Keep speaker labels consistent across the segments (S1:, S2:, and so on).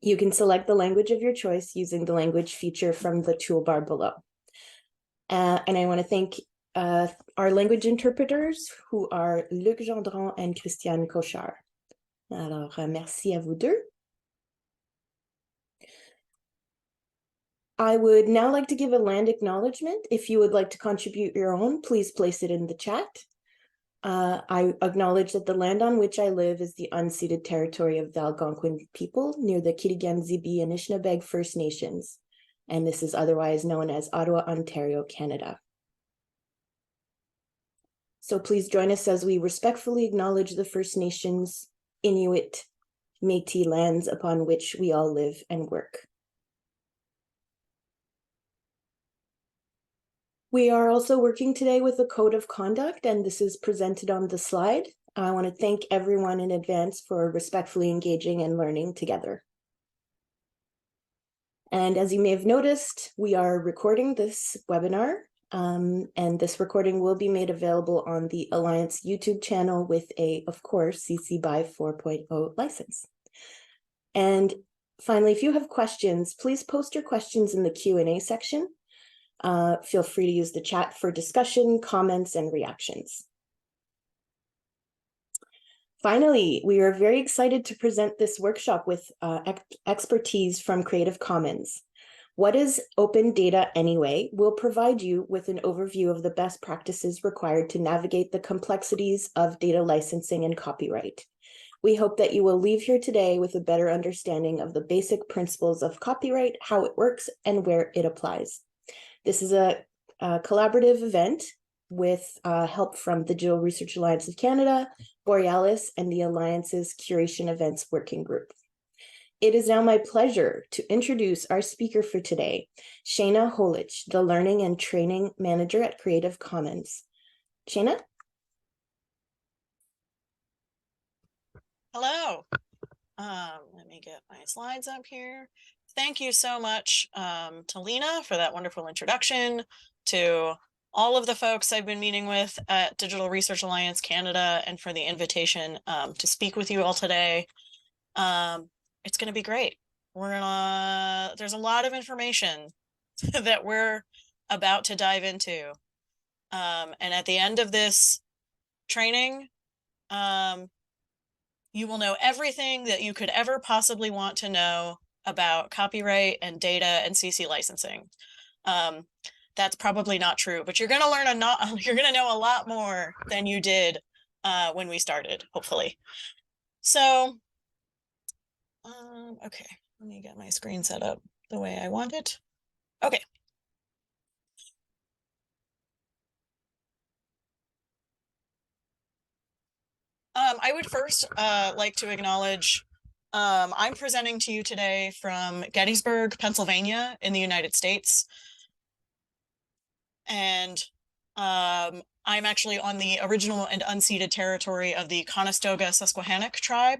S1: You can select the language of your choice using the language feature from the toolbar below. And I want to thank our language interpreters, who are Luc Gendron and Christiane Cochard. Alors, merci à vous deux. I would now like to give a land acknowledgement. If you would like to contribute your own, please place it in the chat. I acknowledge that the land on which I live is the unceded territory of the Algonquin people near the Kitigan-Zibi and Anishinaabeg First Nations, and this is otherwise known as Ottawa, Ontario, Canada. So please join us as we respectfully acknowledge the First Nations, Inuit, Métis lands upon which we all live and work. We are also working today with a code of conduct, and this is presented on the slide. I want to thank everyone in advance for respectfully engaging and learning together. And as you may have noticed, we are recording this webinar, and this recording will be made available on the Alliance YouTube channel with a, of course, CC BY 4.0 license. And finally, if you have questions, please post your questions in the Q&A section. Feel free to use the chat for discussion, comments, and reactions. Finally, we are very excited to present this workshop with expertise from Creative Commons. What is open data anyway? We'll provide you with an overview of the best practices required to navigate the complexities of data licensing and copyright. We hope that you will leave here today with a better understanding of the basic principles of copyright, how it works, and where it applies. This is a collaborative event with help from the Digital Research Alliance of Canada, Borealis, and the Alliance's Curation Events Working Group. It is now my pleasure to introduce our speaker for today, Shana Holich, the Learning and Training Manager at Creative Commons. Shana?
S2: Hello. Let me get my slides up here. Thank you so much to Lena for that wonderful introduction, to all of the folks I've been meeting with at Digital Research Alliance Canada, and for the invitation to speak with you all today. It's going to be great. There's a lot of information that we're about to dive into. And at the end of this training, you will know everything that you could ever possibly want to know about copyright and data and CC licensing. That's probably not true, but you're going to learn you're going to know a lot more than you did when we started, hopefully. So, okay, let me get my screen set up the way I want it. Okay. I would first like to acknowledge I'm presenting to you today from Gettysburg, Pennsylvania in the United States. And I'm actually on the original and unceded territory of the Conestoga Susquehannock tribe,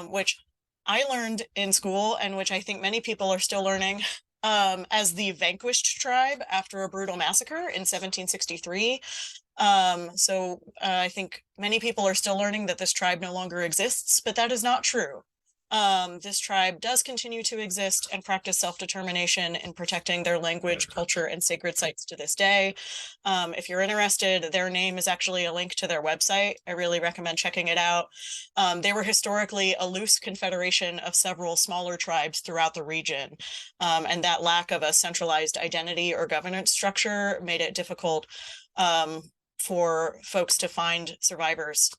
S2: which I learned in school and which I think many people are still learning as the vanquished tribe after a brutal massacre in 1763. So I think many people are still learning that this tribe no longer exists, but that is not true. This tribe does continue to exist and practice self-determination in protecting their language, culture, and sacred sites to this day. If you're interested, their name is actually a link to their website. I really recommend checking it out. They were historically a loose confederation of several smaller tribes throughout the region, and that lack of a centralized identity or governance structure made it difficult for folks to find survivors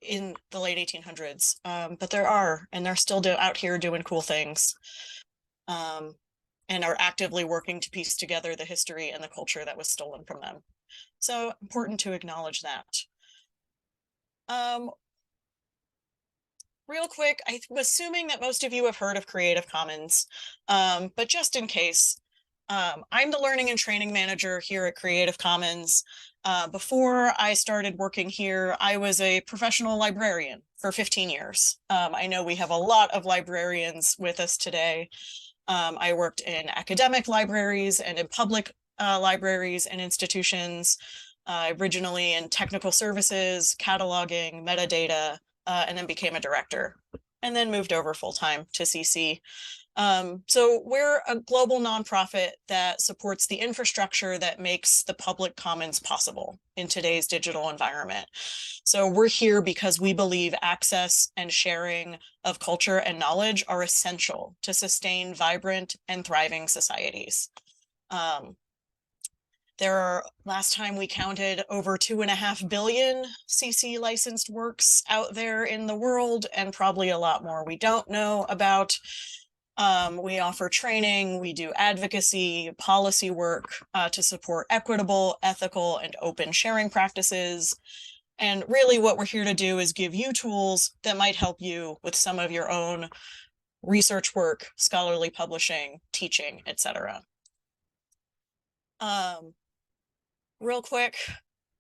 S2: in the late 1800s, but there are, and they're still out here doing cool things, and are actively working to piece together the history and the culture that was stolen from them. So important to acknowledge that. Real quick, I'm assuming that most of you have heard of Creative Commons, but just in case, I'm the Learning and Training Manager here at Creative Commons. Before I started working here, I was a professional librarian for 15 years. I know we have a lot of librarians with us today. I worked in academic libraries and in public libraries and institutions, originally in technical services, cataloging, metadata, and then became a director. and then moved over full-time to CC. So we're a global nonprofit that supports the infrastructure that makes the public commons possible in today's digital environment. So we're here because we believe access and sharing of culture and knowledge are essential to sustain vibrant and thriving societies. There are, last time we counted, over 2.5 billion CC licensed works out there in the world, and probably a lot more we don't know about. We offer training, we do advocacy, policy work to support equitable, ethical, and open sharing practices. And really what we're here to do is give you tools that might help you with some of your own research work, scholarly publishing, teaching, etc. Real quick,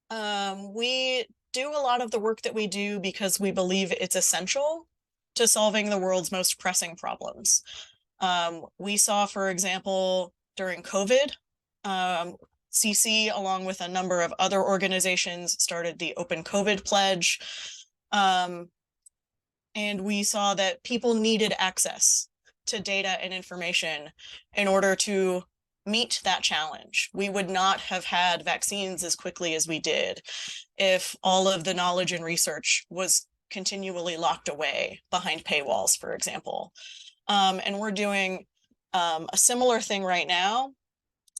S2: we do a lot of the work that we do because we believe it's essential to solving the world's most pressing problems. We saw, for example, during COVID, CC, along with a number of other organizations, started the Open COVID Pledge. And we saw that people needed access to data and information in order to meet that challenge. We would not have had vaccines as quickly as we did if all of the knowledge and research was continually locked away behind paywalls, for example. And we're doing a similar thing right now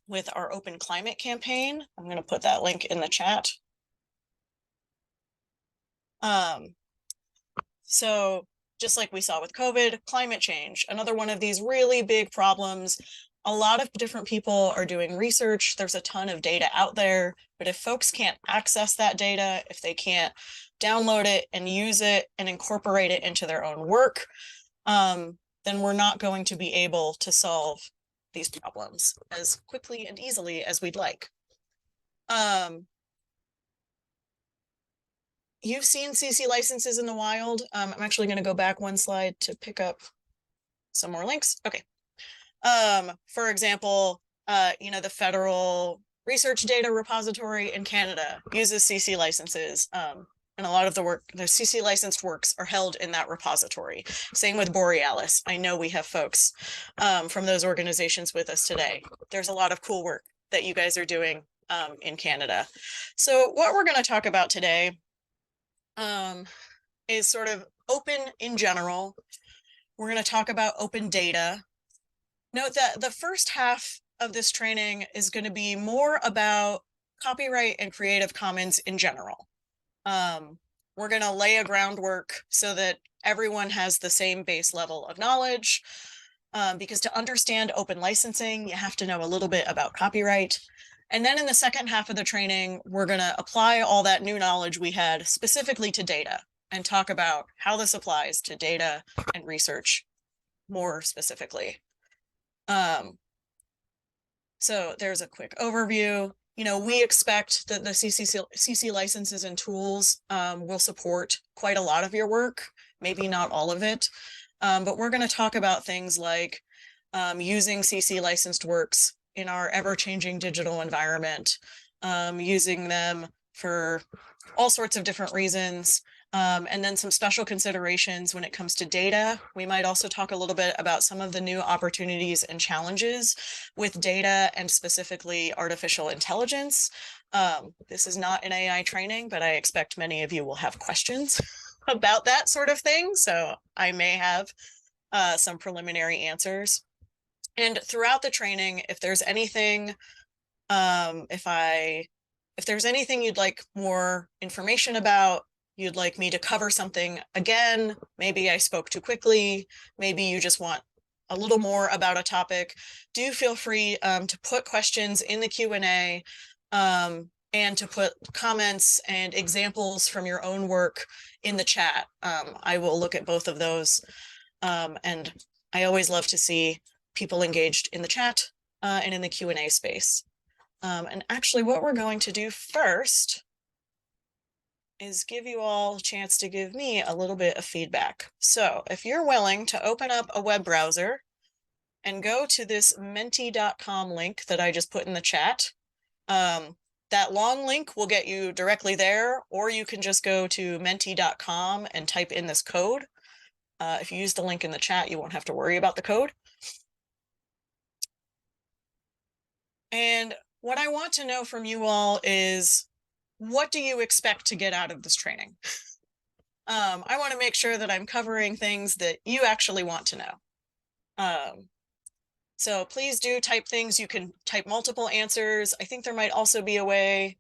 S2: with our Open Climate campaign. I'm going to put that link in the chat. So just like we saw with COVID, climate change, another one of these really big problems. A lot of different people are doing research. There's a ton of data out there, but if folks can't access that data, if they can't download it and use it and incorporate it into their own work, then we're not going to be able to solve these problems as quickly and easily as we'd like. You've seen CC licenses in the wild. I'm actually going to go back one slide to pick up some more links. Okay. For example, the Federal Research Data Repository in Canada uses CC licenses. And a lot of the CC licensed works are held in that repository. Same with Borealis. I know we have folks from those organizations with us today. There's a lot of cool work that you guys are doing in Canada. So what we're going to talk about today is sort of open in general. We're going to talk about open data. Note that the first half of this training is going to be more about copyright and Creative Commons in general. We're going to lay a groundwork so that everyone has the same base level of knowledge, because to understand open licensing, you have to know a little bit about copyright. And then in the second half of the training, we're going to apply all that new knowledge we had specifically to data and talk about how this applies to data and research more specifically. So there's a quick overview. We expect that the CC licenses and tools will support quite a lot of your work, maybe not all of it. But we're going to talk about things like using CC licensed works in our ever-changing digital environment, using them for all sorts of different reasons, and then some special considerations when it comes to data. We might also talk a little bit about some of the new opportunities and challenges with data and specifically artificial intelligence. This is not an AI training, but I expect many of you will have questions about that sort of thing. So I may have some preliminary answers. And throughout the training, if there's anything, if there's anything you'd like more information about, you'd like me to cover something again, maybe I spoke too quickly, maybe you just want a little more about a topic, do feel free to put questions in the Q&A and to put comments and examples from your own work in the chat. I will look at both of those. And I always love to see people engaged in the chat and in the Q&A space. And actually what we're going to do first is give you all a chance to give me a little bit of feedback. So if you're willing to open up a web browser and go to this menti.com link that I just put in the chat, that long link will get you directly there, or you can just go to menti.com and type in this code. If you use the link in the chat, you won't have to worry about the code. And what I want to know from you all is, what do you expect to get out of this training? I want to make sure that I'm covering things that you actually want to know. So please do type things. You can type multiple answers. I think there might also be a way,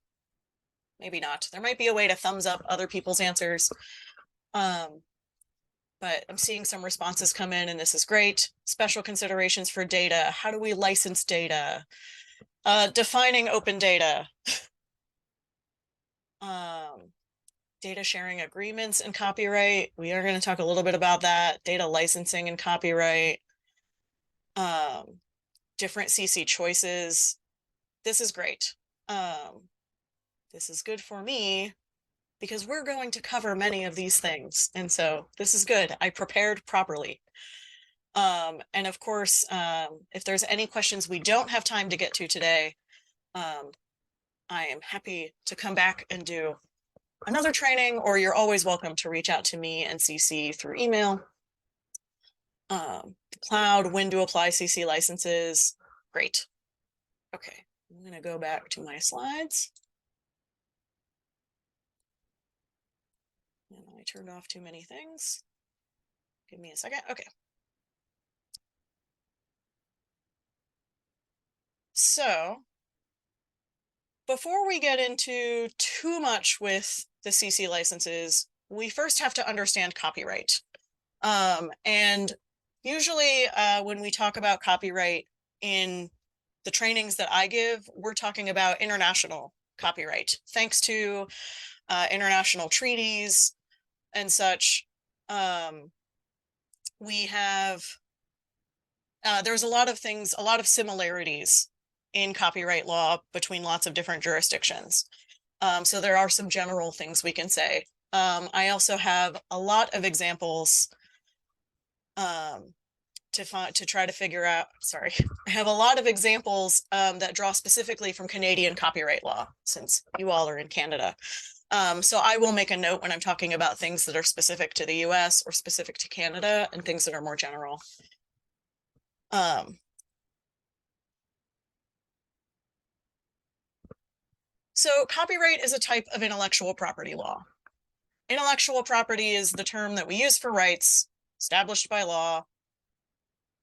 S2: maybe not, there might be a way to thumbs up other people's answers. But I'm seeing some responses come in, and this is great. Special considerations for data. How do we license data? Defining open data. Data sharing agreements and copyright. We are going to talk a little bit about that. Data licensing and copyright. Different CC choices. This is great. This is good for me because we're going to cover many of these things. And so this is good. I prepared properly. And of course, if there's any questions we don't have time to get to today, I am happy to come back and do another training, or you're always welcome to reach out to me and CC through email. Cloud, when to apply CC licenses. Great. Okay, I'm going to go back to my slides. And I turned off too many things. Give me a second. Okay. So before we get into too much with the CC licenses, we first have to understand copyright. And usually when we talk about copyright in the trainings that I give, we're talking about international copyright. Thanks to international treaties and such, we have, there's a lot of things, a lot of similarities in copyright law between lots of different jurisdictions. So there are some general things we can say. I also have a lot of examples to try to figure out, sorry, I have a lot of examples that draw specifically from Canadian copyright law, since you all are in Canada. So I will make a note when I'm talking about things that are specific to the US or specific to Canada and things that are more general. So copyright is a type of intellectual property law. Intellectual property is the term that we use for rights established by law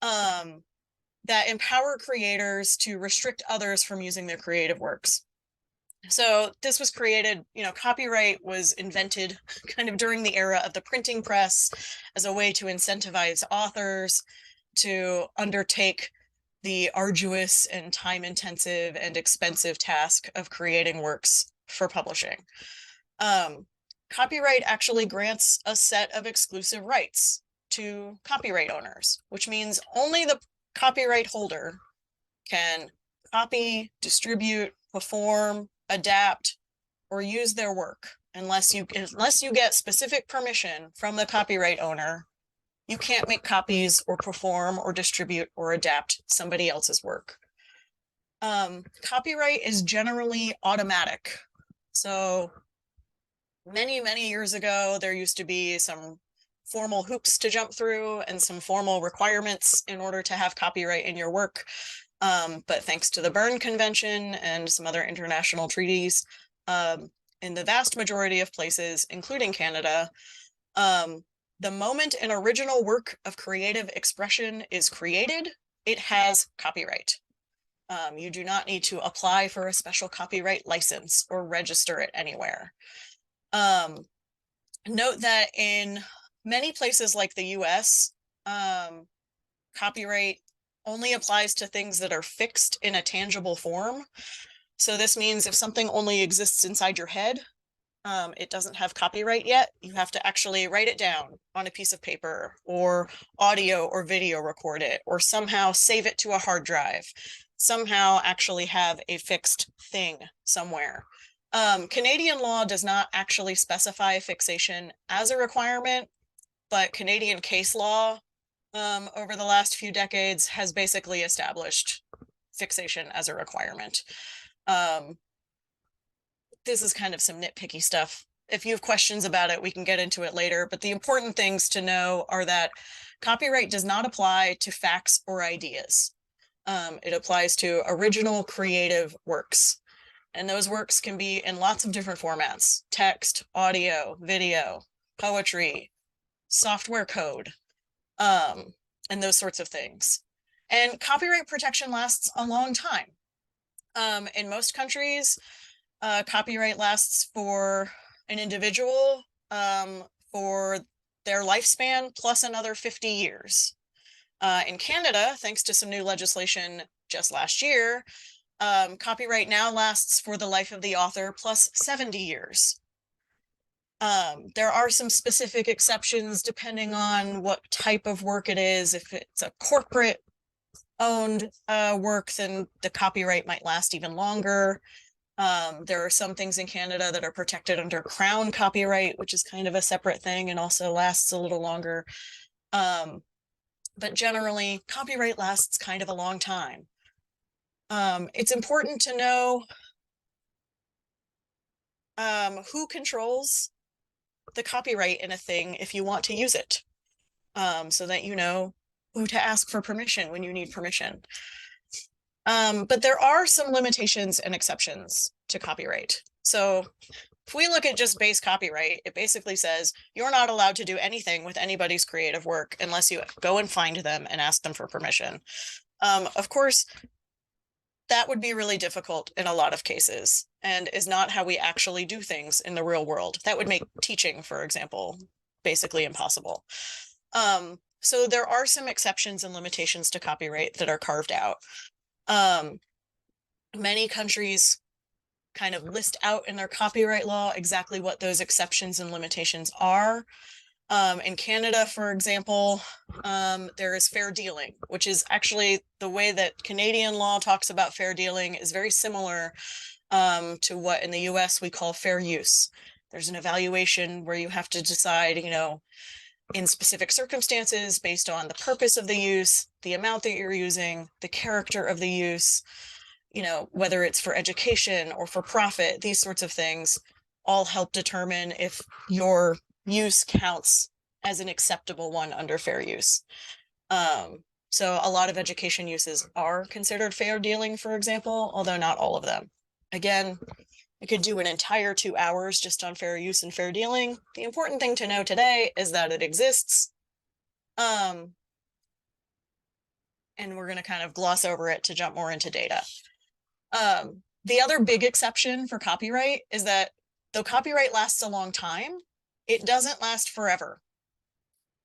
S2: that empower creators to restrict others from using their creative works. So this was created, copyright was invented kind of during the era of the printing press as a way to incentivize authors to undertake the arduous and time-intensive and expensive task of creating works for publishing. Copyright actually grants a set of exclusive rights to copyright owners, which means only the copyright holder can copy, distribute, perform, adapt, or use their work. Unless you get specific permission from the copyright owner, you can't make copies or perform or distribute or adapt somebody else's work. Copyright is generally automatic. So many, many years ago, there used to be some formal hoops to jump through and some formal requirements in order to have copyright in your work. But thanks to the Berne Convention and some other international treaties, in the vast majority of places, including Canada, the moment an original work of creative expression is created, it has copyright. You do not need to apply for a special copyright license or register it anywhere. Note that in many places like the US, copyright only applies to things that are fixed in a tangible form. So this means if something only exists inside your head, it doesn't have copyright yet. You have to actually write it down on a piece of paper or audio or video record it, or somehow save it to a hard drive, somehow actually have a fixed thing somewhere. Canadian law does not actually specify fixation as a requirement, but Canadian case law over the last few decades has basically established fixation as a requirement. This is kind of some nitpicky stuff. if you have questions about it, we can get into it later. But the important things to know are that copyright does not apply to facts or ideas. It applies to original creative works. And those works can be in lots of different formats: text, audio, video, poetry, software code, and those sorts of things. And copyright protection lasts a long time. In most countries, copyright lasts for an individual for their lifespan plus another 50 years. In Canada, thanks to some new legislation just last year, copyright now lasts for the life of the author plus 70 years. There are some specific exceptions depending on what type of work it is. If it's a corporate owned work, then the copyright might last even longer. There are some things in Canada that are protected under Crown copyright, which is kind of a separate thing and also lasts a little longer. But generally, copyright lasts kind of a long time. It's important to know who controls the copyright in a thing if you want to use it, so that you know who to ask for permission when you need permission. But there are some limitations and exceptions to copyright. So if we look at just base copyright, it basically says you're not allowed to do anything with anybody's creative work unless you go and find them and ask them for permission. Of course, that would be really difficult in a lot of cases and is not how we actually do things in the real world. That would make teaching, for example, basically impossible. So there are some exceptions and limitations to copyright that are carved out. Many countries kind of list out in their copyright law exactly what those exceptions and limitations are. In Canada, for example, there is fair dealing, which is actually the way that Canadian law talks about fair dealing is very similar to what in the US we call fair use. There's an evaluation where you have to decide, in specific circumstances based on the purpose of the use, the amount that you're using, the character of the use, whether it's for education or for profit, these sorts of things all help determine if your use counts as an acceptable one under fair use. So a lot of education uses are considered fair dealing, for example, although not all of them. Again, I could do an entire 2 hours just on fair use and fair dealing. The important thing to know today is that it exists. And we're going to kind of gloss over it to jump more into data. The other big exception for copyright is that though copyright lasts a long time, it doesn't last forever.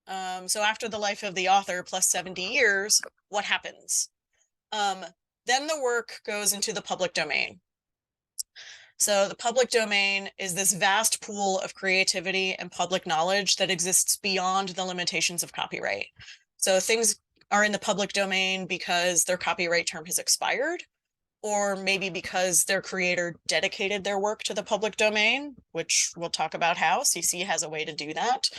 S2: So after the life of the author plus 70 years, what happens? Then the work goes into the public domain. So the public domain is this vast pool of creativity and public knowledge that exists beyond the limitations of copyright. So things are in the public domain because their copyright term has expired, or maybe because their creator dedicated their work to the public domain, which we'll talk about how CC has a way to do that.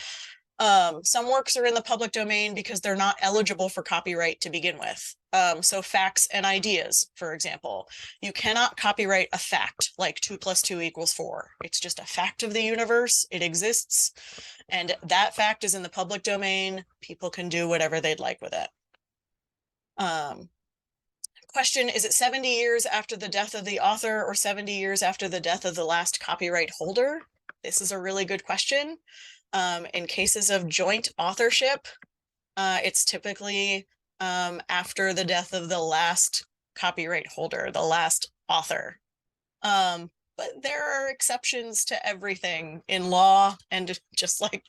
S2: Some works are in the public domain because they're not eligible for copyright to begin with. So facts and ideas, for example, you cannot copyright a fact like 2 + 2 = 4. It's just a fact of the universe. It exists. And that fact is in the public domain. People can do whatever they'd like with it. Question, is it 70 years after the death of the author or 70 years after the death of the last copyright holder? This is a really good question. In cases of joint authorship, it's typically after the death of the last copyright holder, the last author. But there are exceptions to everything in law, and just like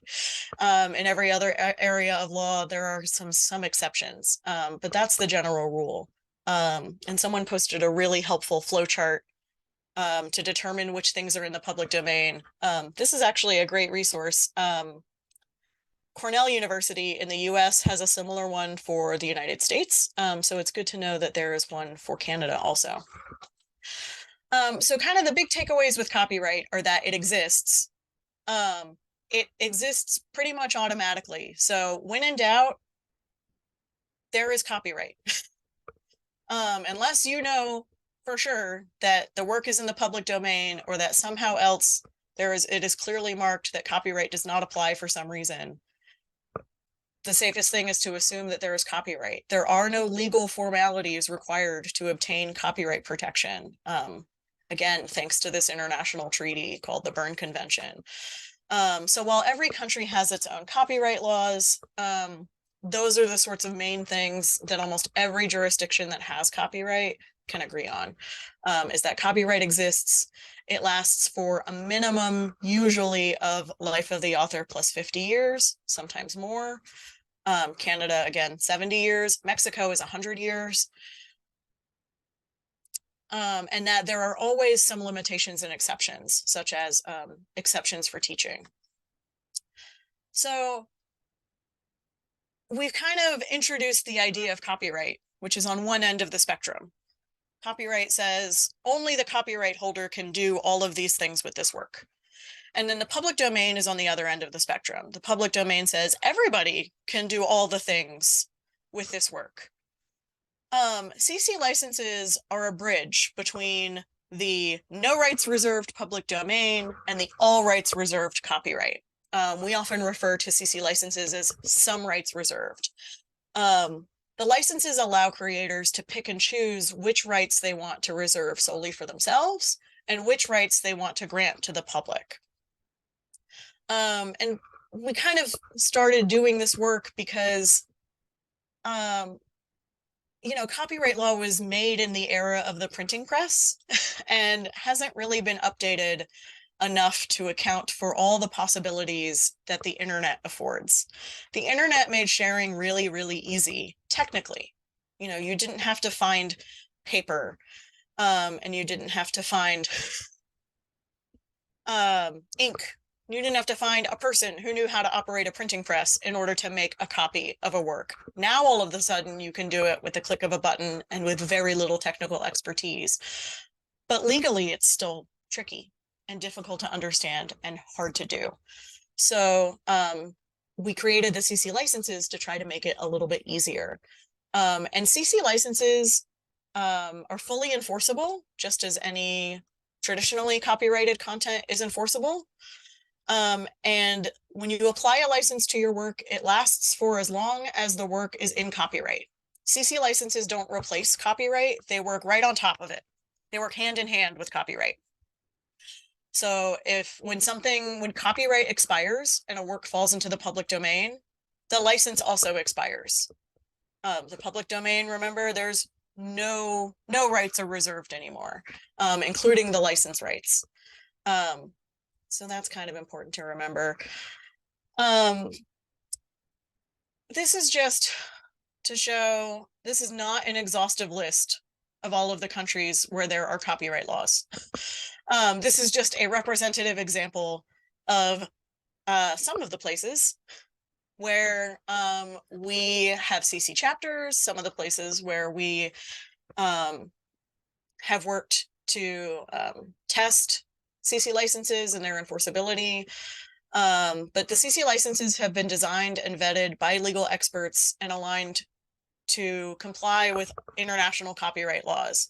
S2: in every other area of law, there are some exceptions, but that's the general rule. And someone posted a really helpful flowchart to determine which things are in the public domain. This is actually a great resource. Cornell University in the US has a similar one for the United States. So it's good to know that there is one for Canada also. So kind of the big takeaways with copyright are that it exists. It exists pretty much automatically. So when in doubt, there is copyright. Unless you know for sure that the work is in the public domain or that somehow else It is clearly marked that copyright does not apply for some reason, the safest thing is to assume that there is copyright. There are no legal formalities required to obtain copyright protection. Again, thanks to this international treaty called the Berne Convention. So while every country has its own copyright laws, those are the sorts of main things that almost every jurisdiction that has copyright can agree on, is that copyright exists. It lasts for a minimum, usually, of life of the author plus 50 years, sometimes more. Canada, again, 70 years. Mexico is 100 years. And that there are always some limitations and exceptions, such as exceptions for teaching. So we've kind of introduced the idea of copyright, which is on one end of the spectrum. Copyright says only the copyright holder can do all of these things with this work. And then the public domain is on the other end of the spectrum. The public domain says everybody can do all the things with this work. CC licenses are a bridge between the no rights reserved public domain and the all rights reserved copyright. We often refer to CC licenses as some rights reserved. The licenses allow creators to pick and choose which rights they want to reserve solely for themselves and which rights they want to grant to the public. And we kind of started doing this work because, copyright law was made in the era of the printing press and hasn't really been updated enough to account for all the possibilities that the internet affords. The internet made sharing really, really easy, technically. You didn't have to find paper, and you didn't have to find ink. You didn't have to find a person who knew how to operate a printing press in order to make a copy of a work. Now, all of a sudden, you can do it with the click of a button and with very little technical expertise. But legally, it's still tricky and difficult to understand and hard to do. So we created the CC licenses to try to make it a little bit easier. And CC licenses are fully enforceable, just as any traditionally copyrighted content is enforceable. And when you apply a license to your work, it lasts for as long as the work is in copyright. CC licenses don't replace copyright. They work right on top of it. They work hand in hand with copyright. So when copyright expires and a work falls into the public domain, the license also expires. The public domain, remember, there's no rights are reserved anymore, including the license rights. So that's kind of important to remember. This is just to show, this is not an exhaustive list of all of the countries where there are copyright laws. This is just a representative example of some of the places where we have CC chapters, some of the places where we have worked to test CC licenses and their enforceability. But the CC licenses have been designed and vetted by legal experts and aligned to comply with international copyright laws.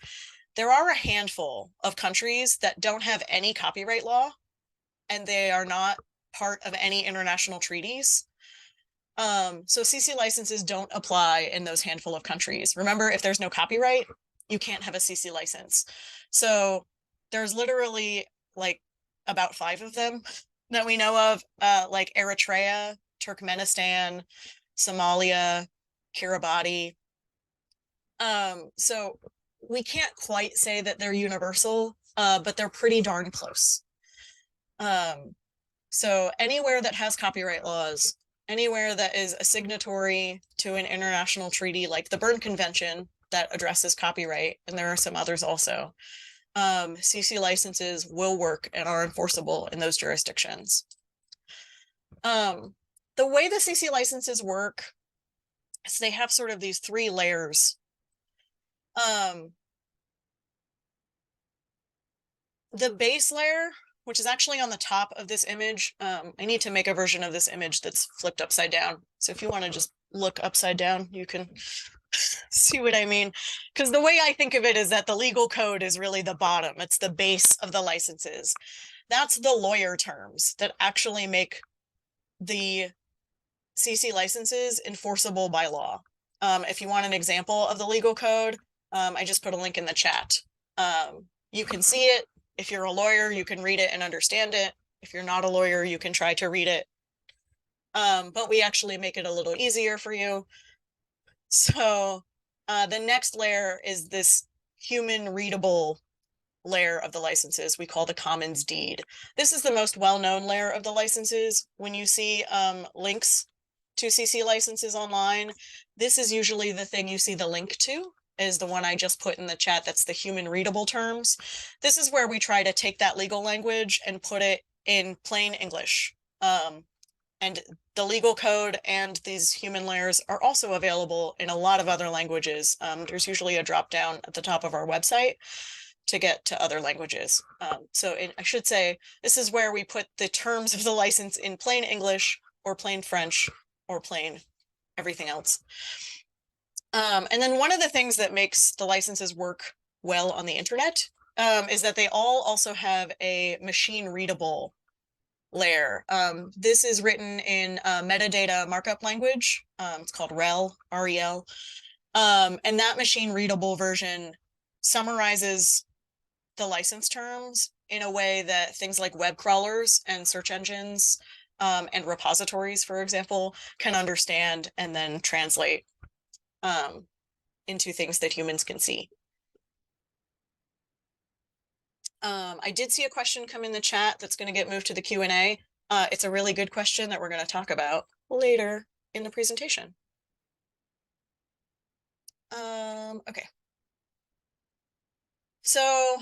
S2: There are a handful of countries that don't have any copyright law, and they are not part of any international treaties. So CC licenses don't apply in those handful of countries. Remember, if there's no copyright, you can't have a CC license. So there's literally like about 5 of them that we know of, like Eritrea, Turkmenistan, Somalia, Kiribati. So we can't quite say that they're universal, but they're pretty darn close. So anywhere that has copyright laws, anywhere that is a signatory to an international treaty like the Berne Convention that addresses copyright, and there are some others also, CC licenses will work and are enforceable in those jurisdictions. The way the CC licenses work is they have sort of these 3 layers. The base layer, which is actually on the top of this image, I need to make a version of this image that's flipped upside down. So if you want to just look upside down, you can see what I mean. Because the way I think of it is that the legal code is really the bottom. It's the base of the licenses. That's the lawyer terms that actually make the CC licenses enforceable by law. If you want an example of the legal code, I just put a link in the chat. You can see it. If you're a lawyer, you can read it and understand it. If you're not a lawyer, you can try to read it. But we actually make it a little easier for you. So the next layer is this human readable layer of the licenses we call the commons deed. This is the most well-known layer of the licenses. When you see links to CC licenses online, this is usually the thing you see the link to, is the one I just put in the chat. That's the human readable terms. This is where we try to take that legal language and put it in plain English. And the legal code and these human layers are also available in a lot of other languages. There's usually a drop down at the top of our website to get to other languages. I should say, this is where we put the terms of the license in plain English or plain French or plain everything else. And then one of the things that makes the licenses work well on the internet is that they all also have a machine readable layer. This is written in metadata markup language. It's called REL, R-E-L. And that machine readable version summarizes the license terms in a way that things like web crawlers and search engines and repositories, for example, can understand and then translate into things that humans can see. I did see a question come in the chat that's going to get moved to the Q&A. It's a really good question that we're going to talk about later in the presentation. Okay. So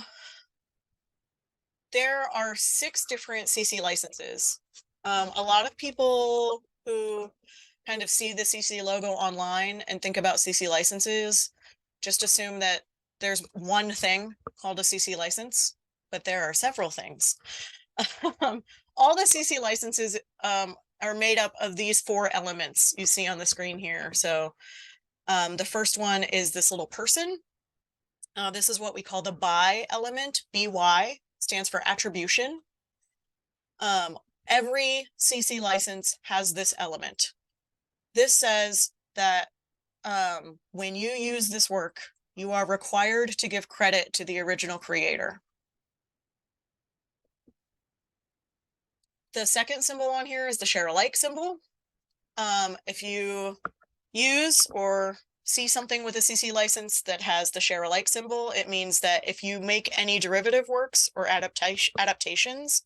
S2: there are 6 different CC licenses. A lot of people who kind of see the CC logo online and think about CC licenses just assume that there's one thing called a CC license, but there are several things. All the CC licenses are made up of these 4 elements you see on the screen here. So the first one is this little person. This is what we call the by element. BY stands for attribution. Every CC license has this element. This says that when you use this work, you are required to give credit to the original creator. The second symbol on here is the share alike symbol. If you use or see something with a CC license that has the share alike symbol, it means that if you make any derivative works or adaptations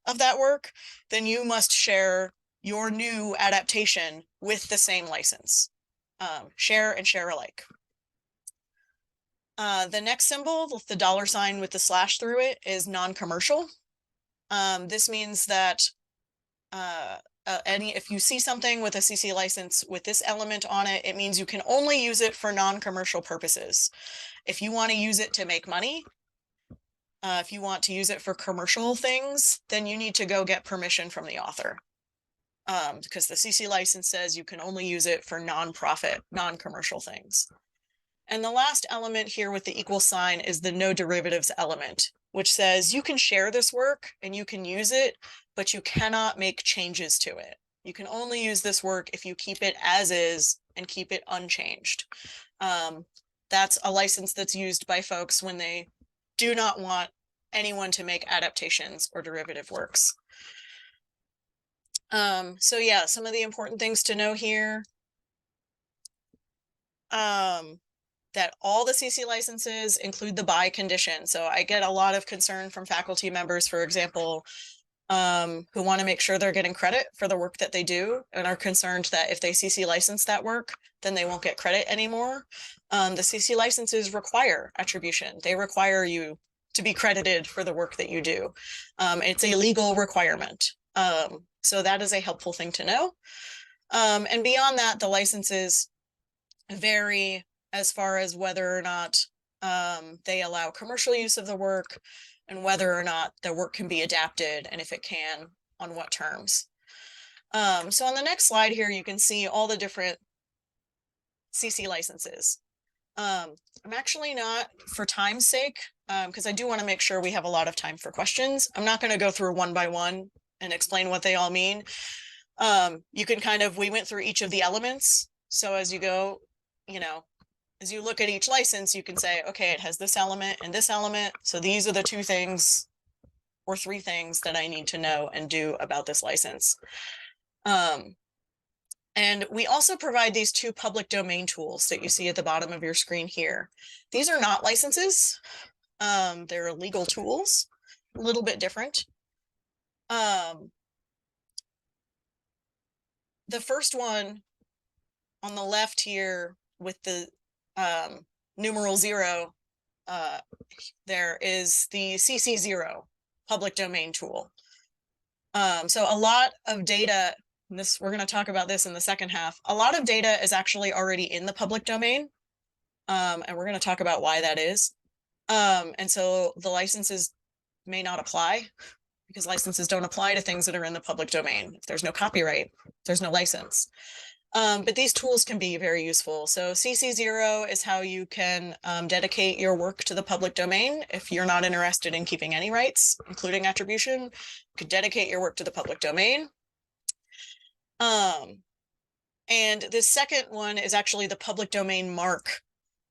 S2: of that work, then you must share your new adaptation with the same license. Share and share alike. The next symbol, the $ with the slash through it, is non-commercial. This means that if you see something with a CC license with this element on it, it means you can only use it for non-commercial purposes. If you want to use it to make money, if you want to use it for commercial things, then you need to go get permission from the author. Because the CC license says you can only use it for non-profit, non-commercial things. And the last element here with the equal sign is the no derivatives element, which says you can share this work and you can use it, but you cannot make changes to it. You can only use this work if you keep it as is and keep it unchanged. That's a license that's used by folks when they do not want anyone to make adaptations or derivative works. So yeah, some of the important things to know here. That all the CC licenses include the by condition. So I get a lot of concern from faculty members, for example, who want to make sure they're getting credit for the work that they do and are concerned that if they CC license that work, then they won't get credit anymore. The CC licenses require attribution. They require you to be credited for the work that you do. It's a legal requirement. So that is a helpful thing to know. And beyond that, the licenses vary as far as whether or not they allow commercial use of the work and whether or not the work can be adapted, and if it can, on what terms. So on the next slide here, you can see all the different CC licenses. I'm actually not, for time's sake, because I do want to make sure we have a lot of time for questions. I'm not going to go through one by one and explain what they all mean. You can we went through each of the elements. So as you go, as you look at each license, you can say, okay, it has this element and this element. So these are the 2 things or 3 things that I need to know and do about this license. And we also provide these 2 public domain tools that you see at the bottom of your screen here. These are not licenses. They're legal tools, a little bit different. The first one on the left here with the numeral 0, there is the CC0 public domain tool. So a lot of data, we're going to talk about this in the second half. A lot of data is actually already in the public domain. And we're going to talk about why that is. And so the licenses may not apply, because licenses don't apply to things that are in the public domain. If there's no copyright, there's no license. But these tools can be very useful. So CC0 is how you can dedicate your work to the public domain. If you're not interested in keeping any rights, including attribution, you could dedicate your work to the public domain. And this second one is actually the public domain mark.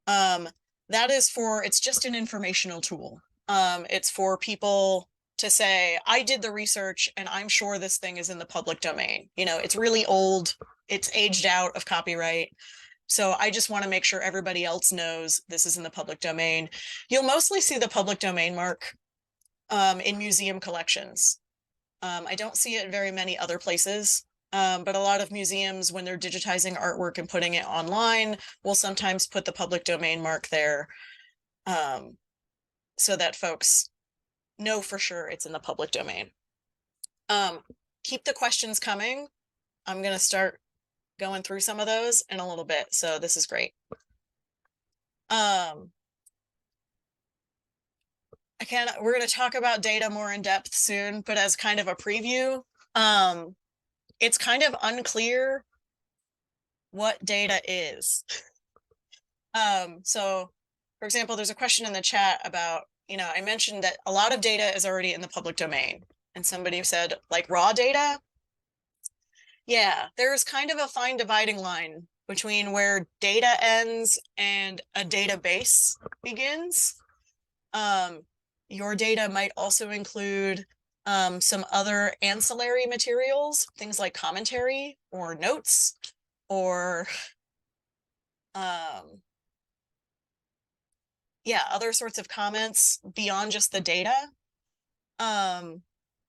S2: That is it's just an informational tool. It's for people to say, I did the research and I'm sure this thing is in the public domain. It's really old. It's aged out of copyright. So I just want to make sure everybody else knows this is in the public domain. You'll mostly see the public domain mark in museum collections. I don't see it in very many other places. But a lot of museums, when they're digitizing artwork and putting it online, will sometimes put the public domain mark there, so that folks know for sure it's in the public domain. Keep the questions coming. I'm going to start going through some of those in a little bit, so this is great. We're going to talk about data more in depth soon, but as kind of a preview, it's kind of unclear what data is. So for example, there's a question in the chat about, I mentioned that a lot of data is already in the public domain, and somebody said, like, raw data. Yeah, there's kind of a fine dividing line between where data ends and a database begins. Your data might also include some other ancillary materials, things like commentary or notes, or other sorts of comments beyond just the data.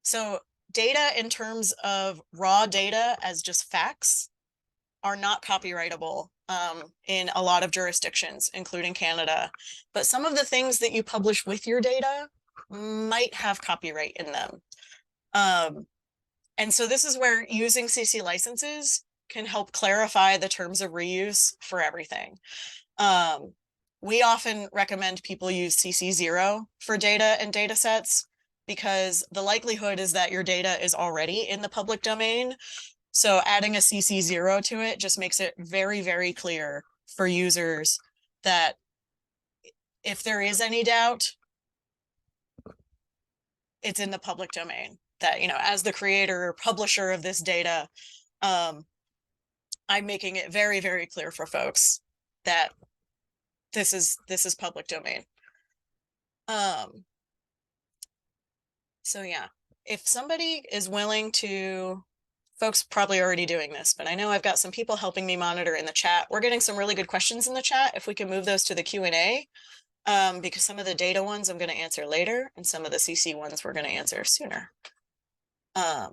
S2: So data in terms of raw data as just facts are not copyrightable in a lot of jurisdictions, including Canada. But some of the things that you publish with your data might have copyright in them. And so this is where using CC licenses can help clarify the terms of reuse for everything. We often recommend people use CC0 for data and data sets, because the likelihood is that your data is already in the public domain. So adding a CC0 to it just makes it very, very clear for users that if there is any doubt, it's in the public domain. That, as the creator or publisher of this data, I'm making it very, very clear for folks that this is public domain. So yeah, if somebody is willing to, folks probably already doing this, but I know I've got some people helping me monitor in the chat. We're getting some really good questions in the chat. If we can move those to the Q&A, because some of the data ones I'm going to answer later, and some of the CC ones we're going to answer sooner. But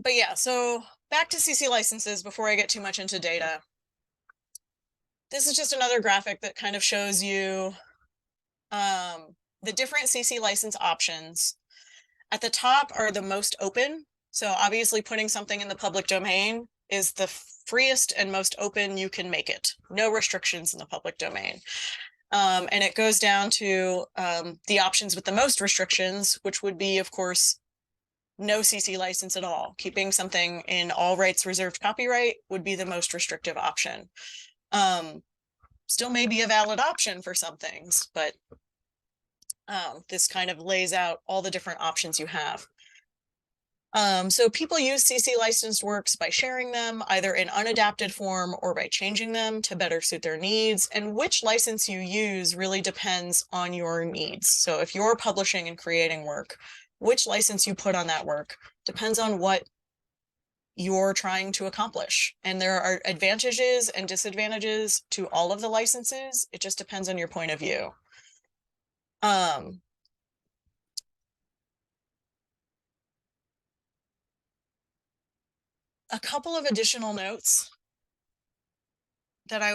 S2: yeah, so back to CC licenses before I get too much into data. This is just another graphic that kind of shows you the different CC license options. At the top are the most open. So obviously putting something in the public domain is the freest and most open you can make it. No restrictions in the public domain. And it goes down to the options with the most restrictions, which would be, of course, no CC license at all. Keeping something in all rights reserved copyright would be the most restrictive option. Still may be a valid option for some things, but this kind of lays out all the different options you have. So people use CC licensed works by sharing them either in unadapted form or by changing them to better suit their needs. And which license you use really depends on your needs. So if you're publishing and creating work, which license you put on that work depends on what you're trying to accomplish. And there are advantages and disadvantages to all of the licenses. It just depends on your point of view. A couple of additional notes that I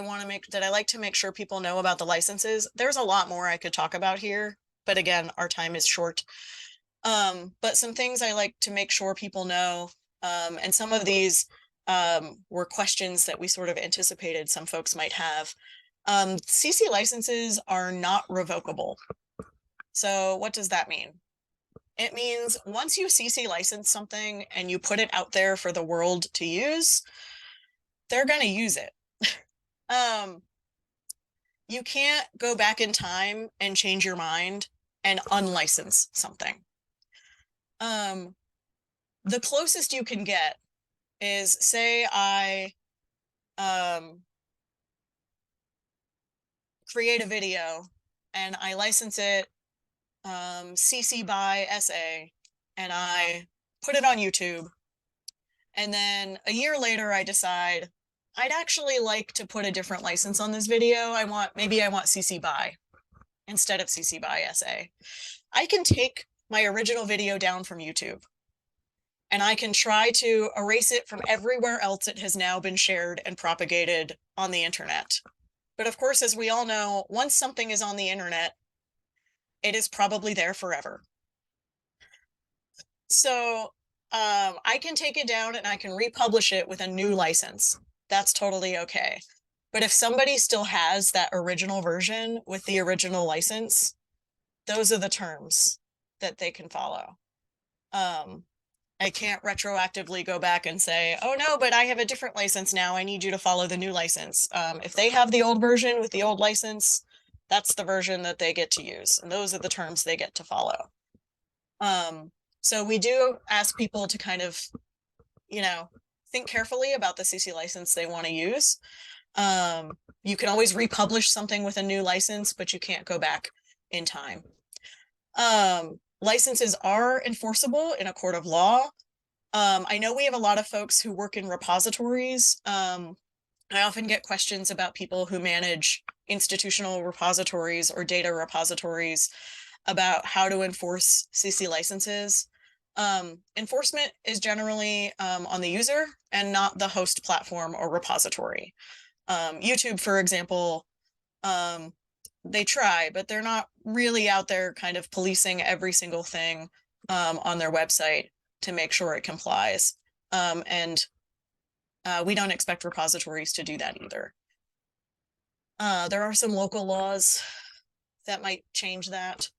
S2: like to make sure people know about the licenses. There's a lot more I could talk about here, but again, our time is short. But some things I like to make sure people know, and some of these were questions that we sort of anticipated some folks might have. CC licenses are not revocable. So what does that mean? It means once you CC license something and you put it out there for the world to use, they're going to use it. You can't go back in time and change your mind and unlicense something. The closest you can get is, say I create a video and I license it CC by SA, and I put it on YouTube. And then a year later, I decide I'd actually like to put a different license on this video. Maybe I want CC by instead of CC by SA. I can take my original video down from YouTube and I can try to erase it from everywhere else it has now been shared and propagated on the internet. But of course, as we all know, once something is on the internet, it is probably there forever. So I can take it down and I can republish it with a new license. That's totally okay. But if somebody still has that original version with the original license, those are the terms that they can follow. I can't retroactively go back and say, oh no, but I have a different license now. I need you to follow the new license. If they have the old version with the old license, that's the version that they get to use. And those are the terms they get to follow. So we do ask people to kind of, think carefully about the CC license they want to use. You can always republish something with a new license, but you can't go back in time. Licenses are enforceable in a court of law. I know we have a lot of folks who work in repositories. I often get questions about people who manage institutional repositories or data repositories about how to enforce CC licenses. Enforcement is generally on the user and not the host platform or repository. YouTube, for example, they try, but they're not really out there kind of policing every single thing on their website to make sure it complies. And we don't expect repositories to do that either. There are some local laws that might change that.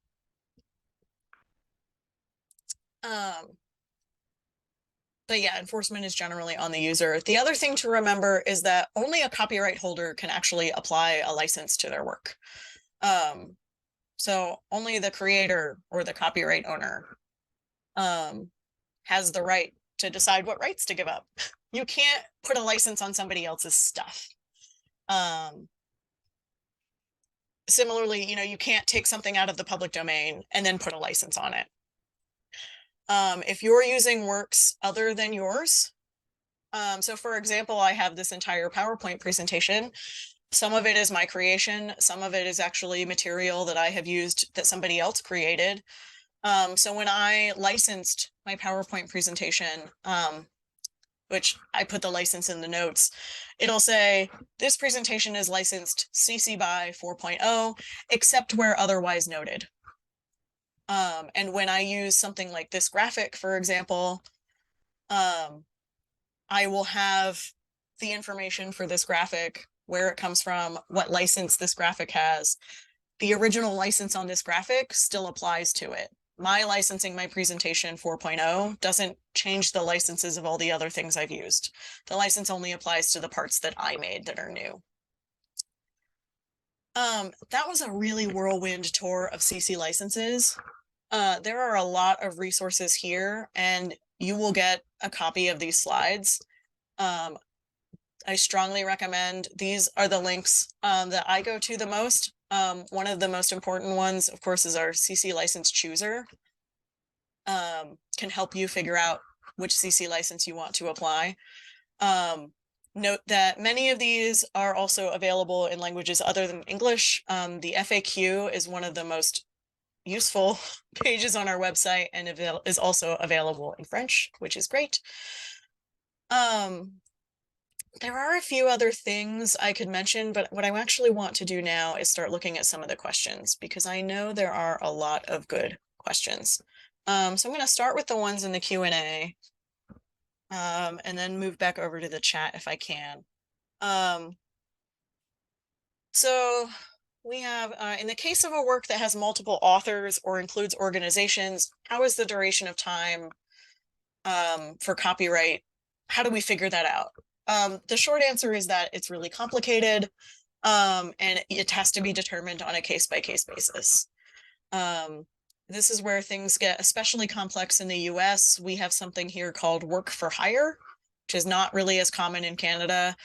S2: But yeah, enforcement is generally on the user. The other thing to remember is that only a copyright holder can actually apply a license to their work. So only the creator or the copyright owner has the right to decide what rights to give up. You can't put a license on somebody else's stuff. Similarly, you can't take something out of the public domain and then put a license on it. If you're using works other than yours, so for example, I have this entire PowerPoint presentation. Some of it is my creation. Some of it is actually material that I have used that somebody else created. So when I licensed my PowerPoint presentation, which I put the license in the notes, it'll say, this presentation is licensed CC by 4.0, except where otherwise noted. And when I use something like this graphic, for example, I will have the information for this graphic, where it comes from, what license this graphic has. The original license on this graphic still applies to it, my licensing, my presentation 4.0 doesn't change the licenses of all the other things I've used. The license only applies to the parts that I made that are new. That was a really whirlwind tour of CC licenses. There are a lot of resources here, and you will get a copy of these slides. I strongly recommend, these are the links that I go to the most. One of the most important ones, of course, is our CC license chooser. Can help you figure out which CC license you want to apply. Note that many of these are also available in languages other than English. The FAQ is one of the most useful pages on our website and is also available in French, which is great. There are a few other things I could mention, but what I actually want to do now is start looking at some of the questions, because I know there are a lot of good questions. So I'm going to start with the ones in the Q&A, and then move back over to the chat if I can. So we have, in the case of a work that has multiple authors or includes organizations, how is the duration of time for copyright? How do we figure that out? The short answer is that it's really complicated, and it has to be determined on a case-by-case basis. This is where things get especially complex in the US. We have something here called work for hire, which is not really as common in Canada.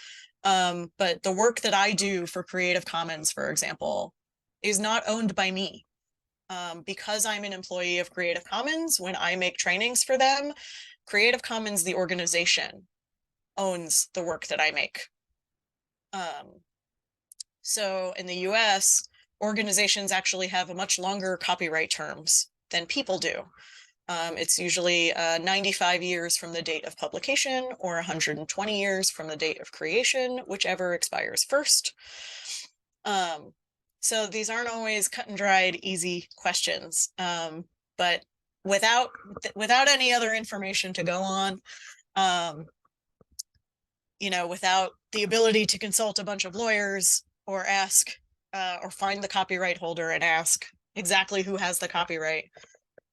S2: But the work that I do for Creative Commons, for example, is not owned by me. Because I'm an employee of Creative Commons, when I make trainings for them, Creative Commons, the organization, owns the work that I make. So in the US, organizations actually have a much longer copyright terms than people do. It's usually 95 years from the date of publication or 120 years from the date of creation, whichever expires first. So these aren't always cut and dried, easy questions. But without any other information to go on, without the ability to consult a bunch of lawyers or ask or find the copyright holder and ask exactly who has the copyright,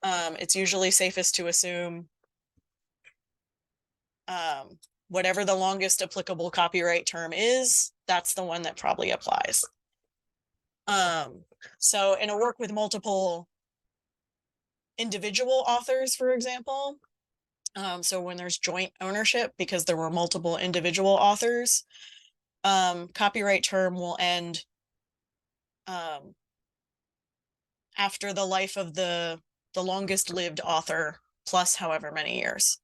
S2: it's usually safest to assume whatever the longest applicable copyright term is, that's the one that probably applies. So in a work with multiple individual authors, for example, so when there's joint ownership because there were multiple individual authors, copyright term will end after the life of the longest lived author plus however many years.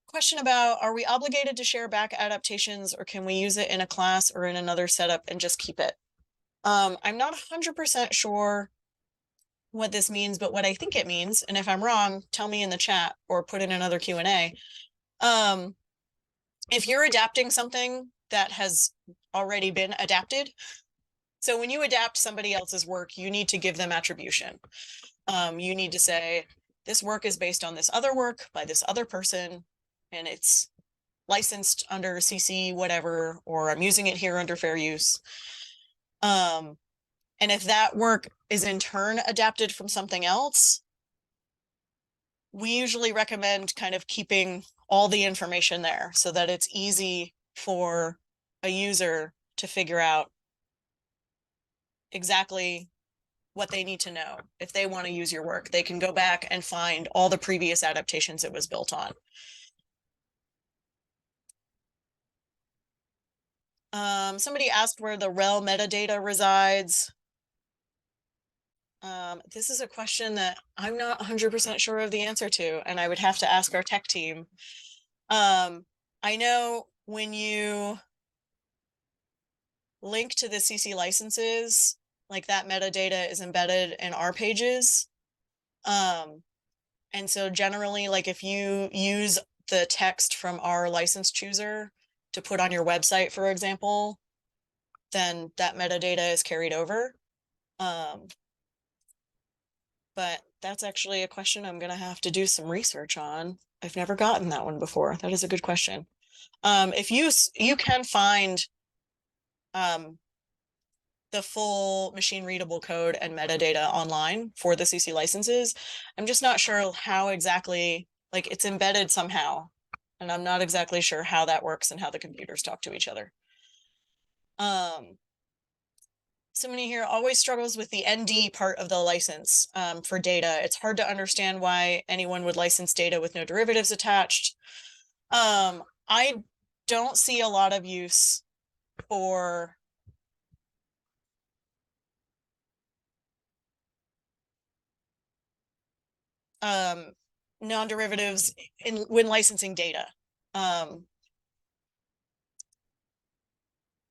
S2: Question about, are we obligated to share back adaptations, or can we use it in a class or in another setup and just keep it? I'm not 100% sure what this means, but what I think it means, and if I'm wrong, tell me in the chat or put in another Q&A. If you're adapting something that has already been adapted, so when you adapt somebody else's work, you need to give them attribution. You need to say, this work is based on this other work by this other person, and it's licensed under CC whatever, or I'm using it here under fair use. And if that work is in turn adapted from something else, we usually recommend kind of keeping all the information there so that it's easy for a user to figure out exactly what they need to know. If they want to use your work, they can go back and find all the previous adaptations it was built on. Somebody asked where the rel metadata resides. This is a question that I'm not 100% sure of the answer to, and I would have to ask our tech team. I know when you link to the CC licenses, like that metadata is embedded in our pages. And so generally, like if you use the text from our license chooser to put on your website, for example, then that metadata is carried over. But that's actually a question I'm going to have to do some research on. I've never gotten that one before. That is a good question. If you can find the full machine readable code and metadata online for the CC licenses. I'm just not sure how exactly, like it's embedded somehow, and I'm not exactly sure how that works and how the computers talk to each other. Somebody here always struggles with the ND part of the license for data. It's hard to understand why anyone would license data with no derivatives attached. I don't see a lot of use for non-derivatives when licensing data.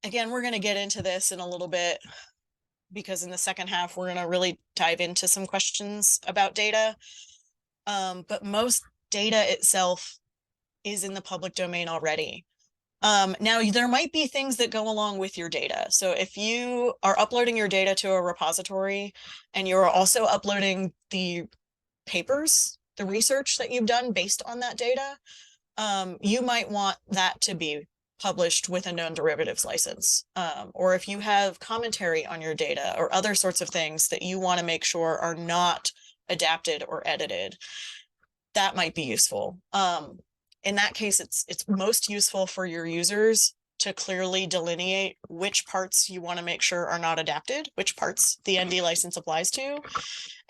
S2: Again, we're going to get into this in a little bit because in the second half, we're going to really dive into some questions about data. But most data itself is in the public domain already. Now, there might be things that go along with your data. So if you are uploading your data to a repository and you're also uploading the papers, the research that you've done based on that data, you might want that to be published with a known derivatives license. Or if you have commentary on your data or other sorts of things that you want to make sure are not adapted or edited, that might be useful. In that case, it's most useful for your users to clearly delineate which parts you want to make sure are not adapted, which parts the ND license applies to,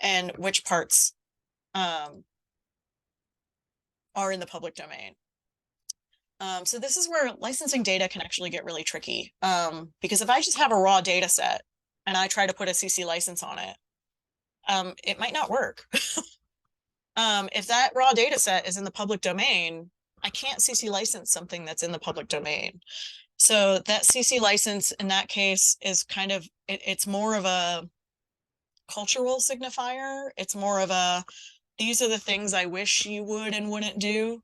S2: and which parts are in the public domain. So this is where licensing data can actually get really tricky. Because if I just have a raw data set and I try to put a CC license on it, it might not work. If that raw data set is in the public domain, I can't CC license something that's in the public domain. So that CC license in that case is kind of, it's more of a cultural signifier. It's more of a, these are the things I wish you would and wouldn't do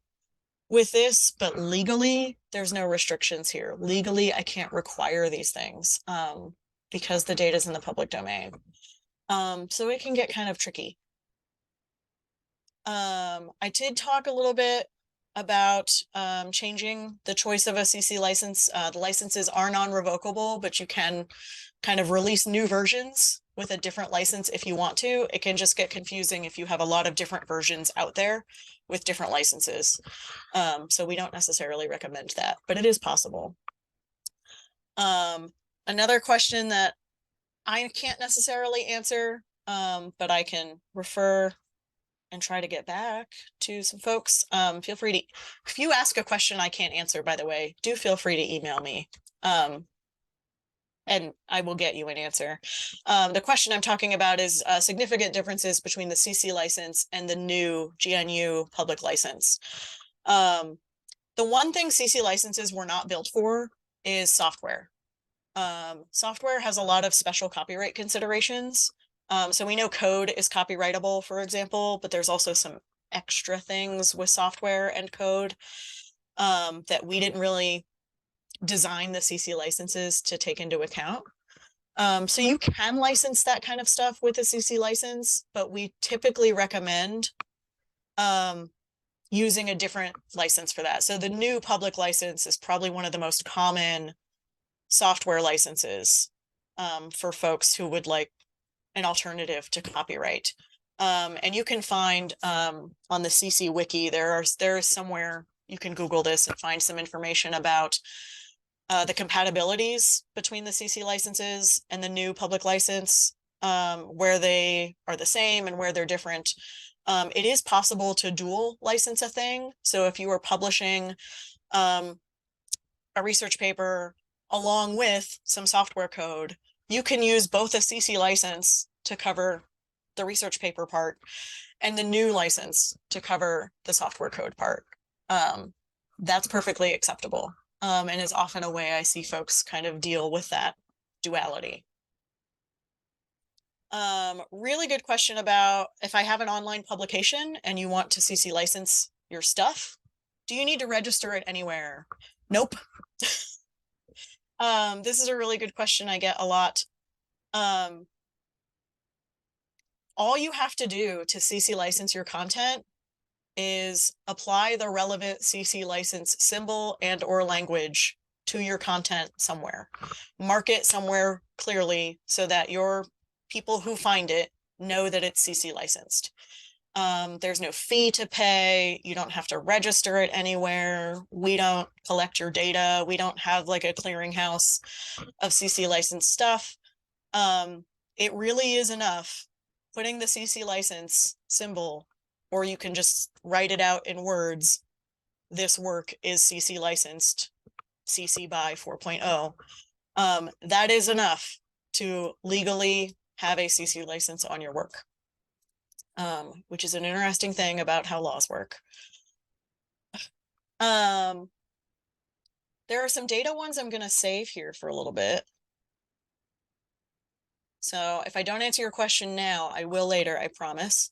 S2: with this, but legally, there's no restrictions here. Legally, I can't require these things because the data is in the public domain. So it can get kind of tricky. I did talk a little bit about changing the choice of a CC license. The licenses are non-revocable, but you can kind of release new versions with a different license if you want to. It can just get confusing if you have a lot of different versions out there with different licenses. So we don't necessarily recommend that, but it is possible. Another question that I can't necessarily answer, but I can refer and try to get back to some folks. Feel free to, if you ask a question I can't answer, by the way, do feel free to email me. And I will get you an answer. The question I'm talking about is significant differences between the CC license and the new GNU public license. The one thing CC licenses were not built for is software. Software has a lot of special copyright considerations. So we know code is copyrightable, for example, but there's also some extra things with software and code that we didn't really design the CC licenses to take into account. So you can license that kind of stuff with a CC license, but we typically recommend using a different license for that. So the new public license is probably one of the most common software licenses for folks who would like an alternative to copyright. And you can find on the CC wiki, there is somewhere you can Google this and find some information about the compatibilities between the CC licenses and the new public license, where they are the same and where they're different. It is possible to dual license a thing. So if you are publishing a research paper along with some software code, you can use both a CC license to cover the research paper part and the new license to cover the software code part. That's perfectly acceptable, and is often a way I see folks kind of deal with that duality. Really good question about if I have an online publication and you want to CC license your stuff, do you need to register it anywhere? Nope. This is a really good question I get a lot. All you have to do to CC license your content is apply the relevant CC license symbol and or language to your content somewhere. Mark it somewhere clearly so that your people who find it know that it's CC licensed. There's no fee to pay. You don't have to register it anywhere. We don't collect your data. We don't have like a clearinghouse of CC licensed stuff. It really is enough putting the CC license symbol, or you can just write it out in words. This work is CC licensed, CC by 4.0. That is enough to legally have a CC license on your work, which is an interesting thing about how laws work. There are some data ones I'm going to save here for a little bit. So if I don't answer your question now, I will later, I promise.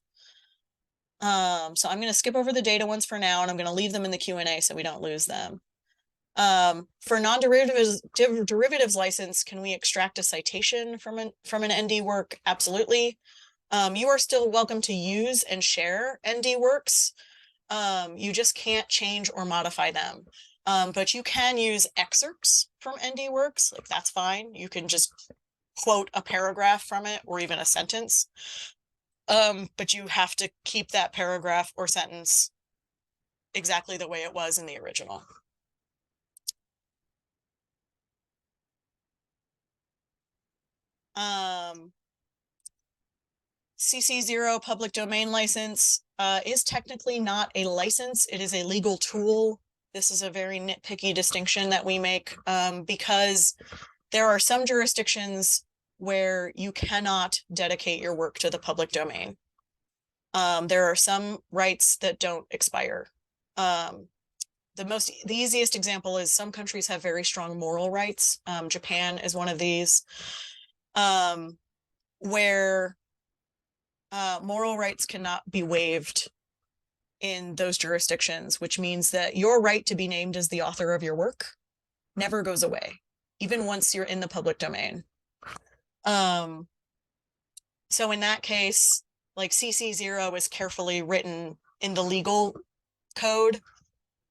S2: So I'm going to skip over the data ones for now, and I'm going to leave them in the Q&A so we don't lose them. For non-derivatives license, can we extract a citation from an ND work? Absolutely. You are still welcome to use and share ND works. You just can't change or modify them. But you can use excerpts from ND works, like that's fine. You can just quote a paragraph from it or even a sentence. But you have to keep that paragraph or sentence exactly the way it was in the original. CC0 public domain license is technically not a license. It is a legal tool. This is a very nitpicky distinction that we make because there are some jurisdictions where you cannot dedicate your work to the public domain. There are some rights that don't expire. The easiest example is some countries have very strong moral rights. Japan is one of these, where moral rights cannot be waived in those jurisdictions, which means that your right to be named as the author of your work never goes away, even once you're in the public domain. So in that case, like CC0 is carefully written in the legal code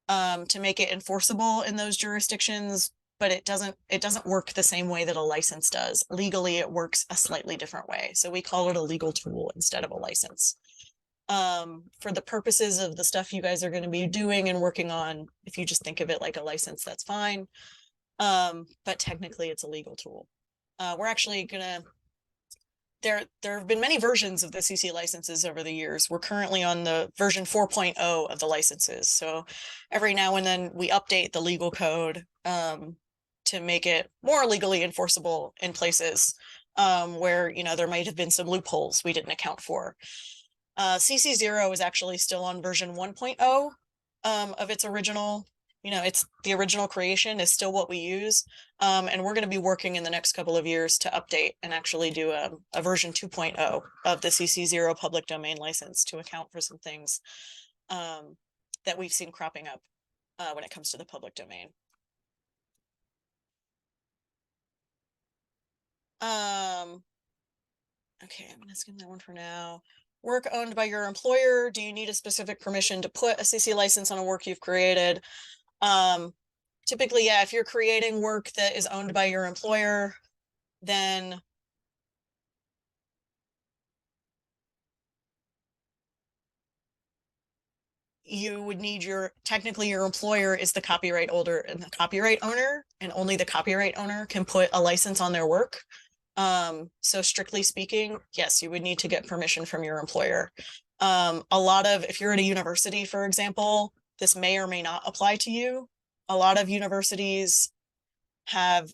S2: to make it enforceable in those jurisdictions, but it doesn't work the same way that a license does. Legally, it works a slightly different way. So we call it a legal tool instead of a license. For the purposes of the stuff you guys are going to be doing and working on, if you just think of it like a license, that's fine. But technically it's a legal tool. We're actually gonna, there have been many versions of the CC licenses over the years. We're currently on the version 4.0 of the licenses. So every now and then we update the legal code to make it more legally enforceable in places where, you know, there might have been some loopholes we didn't account for. CC0 is actually still on version 1.0 of its original, you know, it's the original creation is still what we use. And we're going to be working in the next couple of years to update and actually do a version 2.0 of the CC0 public domain license to account for some things that we've seen cropping up when it comes to the public domain. Okay, I'm gonna skip that one for now. Work owned by your employer. Do you need a specific permission to put a CC license on a work you've created? Typically, yeah, if you're creating work that is owned by your employer, then you would need technically your employer is the copyright holder and the copyright owner, and only the copyright owner can put a license on their work. So strictly speaking, yes, you would need to get permission from your employer. If you're at a university, for example, this may or may not apply to you. A lot of universities have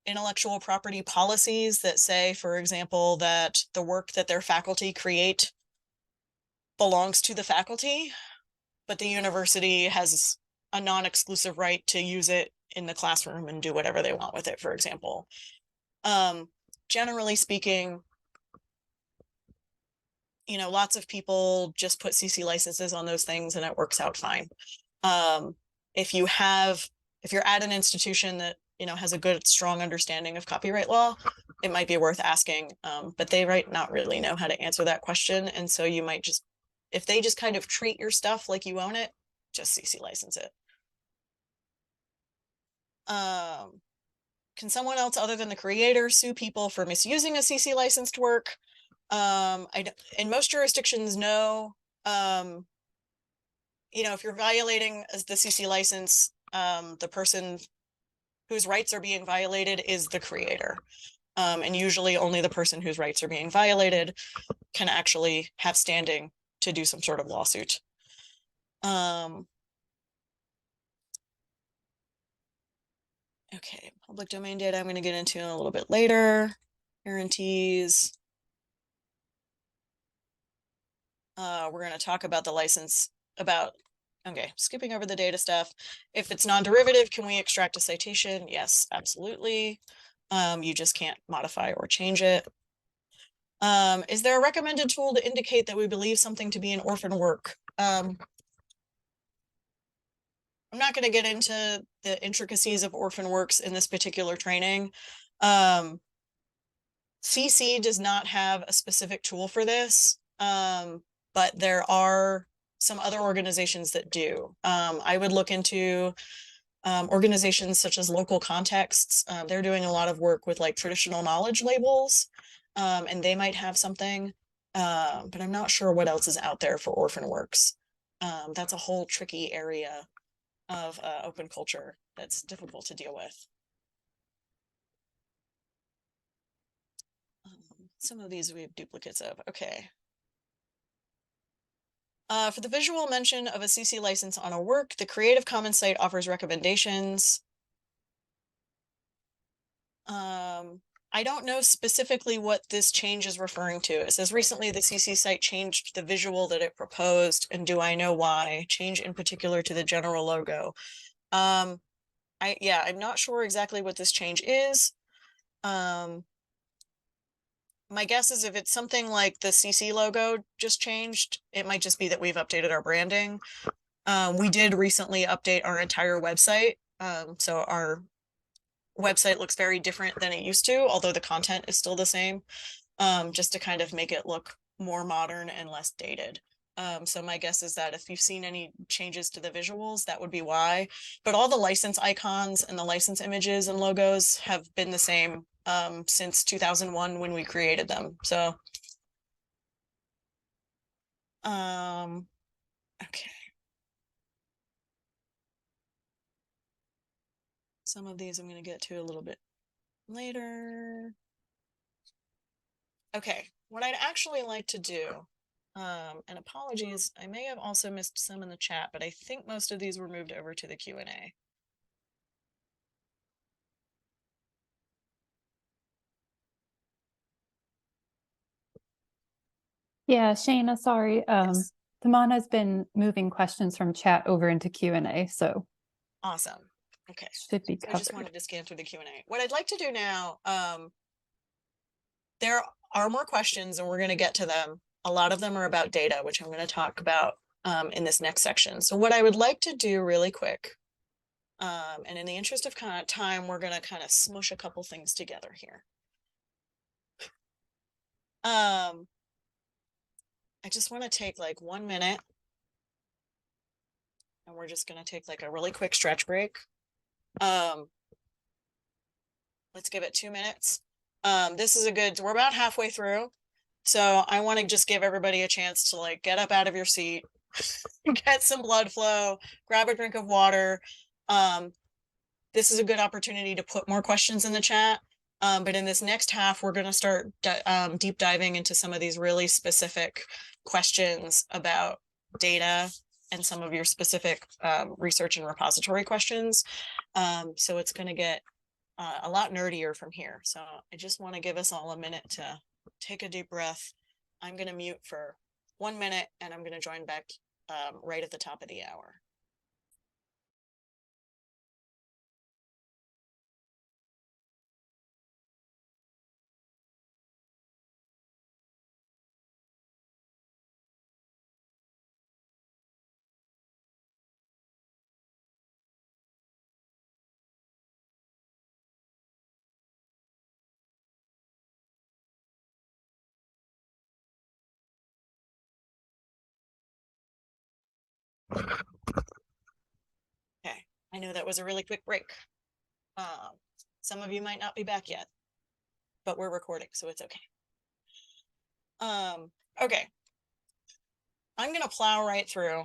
S2: intellectual property policies that say, for example, that the work that their faculty create belongs to the faculty, but the university has a non-exclusive right to use it in the classroom and do whatever they want with it, for example. Generally speaking, you know, lots of people just put CC licenses on those things and it works out fine. If you're at an institution that, you know, has a good, strong understanding of copyright law, it might be worth asking, but they might not really know how to answer that question. And so you might just, if they just kind of treat your stuff like you own it, just CC license it. Can someone else other than the creator sue people for misusing a CC licensed work? In most jurisdictions, no. If you're violating the CC license, the person whose rights are being violated is the creator. And usually only the person whose rights are being violated can actually have standing to do some sort of lawsuit. Okay, public domain data I'm going to get into a little bit later. Guarantees. We're going to talk about the license okay, skipping over the data stuff. If it's non-derivative, can we extract a citation? Yes, absolutely. You just can't modify or change it. Is there a recommended tool to indicate that we believe something to be an orphan work? I'm not going to get into the intricacies of orphan works in this particular training. CC does not have a specific tool for this, but there are some other organizations that do. I would look into organizations such as Local Contexts. They're doing a lot of work with like traditional knowledge labels, and they might have something, but I'm not sure what else is out there for orphan works. That's a whole tricky area of open culture that's difficult to deal with. Some of these we have duplicates of. Okay. For the visual mention of a CC license on a work, the Creative Commons site offers recommendations. I don't know specifically what this change is referring to. It says recently the CC site changed the visual that it proposed, and do I know why? Change in particular to the general logo. I'm not sure exactly what this change is. My guess is if it's something like the CC logo just changed, it might just be that we've updated our branding. We did recently update our entire website. So our website looks very different than it used to, although the content is still the same, just to kind of make it look more modern and less dated. So my guess is that if you've seen any changes to the visuals, that would be why. But all the license icons and the license images and logos have been the same since 2001 when we created them. So, okay. Some of these I'm going to get to a little bit later. Okay, what I'd actually like to do, and apologies, I may have also missed some in the chat, but I think most of these were moved over to the Q&A.
S3: Yeah, Shayna, sorry.
S2: Yes.
S3: Tamana's been moving questions from chat over into Q&A, so
S2: Awesome. Okay.
S3: should be
S2: So I just
S3: covered.
S2: wanted to scan through the Q&A. What I'd like to do now, there are more questions and we're going to get to them. A lot of them are about data, which I'm going to talk about in this next section. So what I would like to do really quick, and in the interest of kind of time, we're going to kind of smush a couple things together here. I just want to take like 1 minute and we're just going to take like a really quick stretch break. Let's give it 2 minutes. This is we're about halfway through. So I want to just give everybody a chance to like get up out of your seat, get some blood flow, grab a drink of water. This is a good opportunity to put more questions in the chat. But in this next half, we're going to start deep diving into some of these really specific questions about data and some of your specific research and repository questions. So it's going to get a lot nerdier from here. So I just want to give us all a minute to take a deep breath. I'm going to mute for 1 minute and I'm going to join back right at the top of the hour. Okay, I know that was a really quick break. Some of you might not be back yet, but we're recording, so it's okay. Okay. I'm gonna plow right through.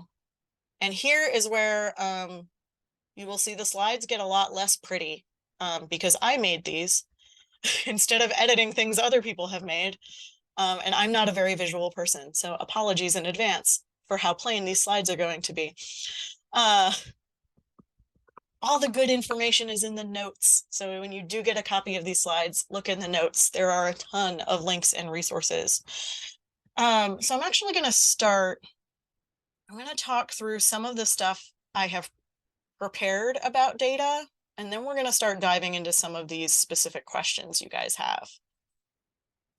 S2: And here is where you will see the slides get a lot less pretty because I made these instead of editing things other people have made. And I'm not a very visual person, so apologies in advance for how plain these slides are going to be. All the good information is in the notes. So when you do get a copy of these slides, look in the notes. There are a ton of links and resources. So I'm actually going to start. I'm going to talk through some of the stuff I have prepared about data, and then we're going to start diving into some of these specific questions you guys have.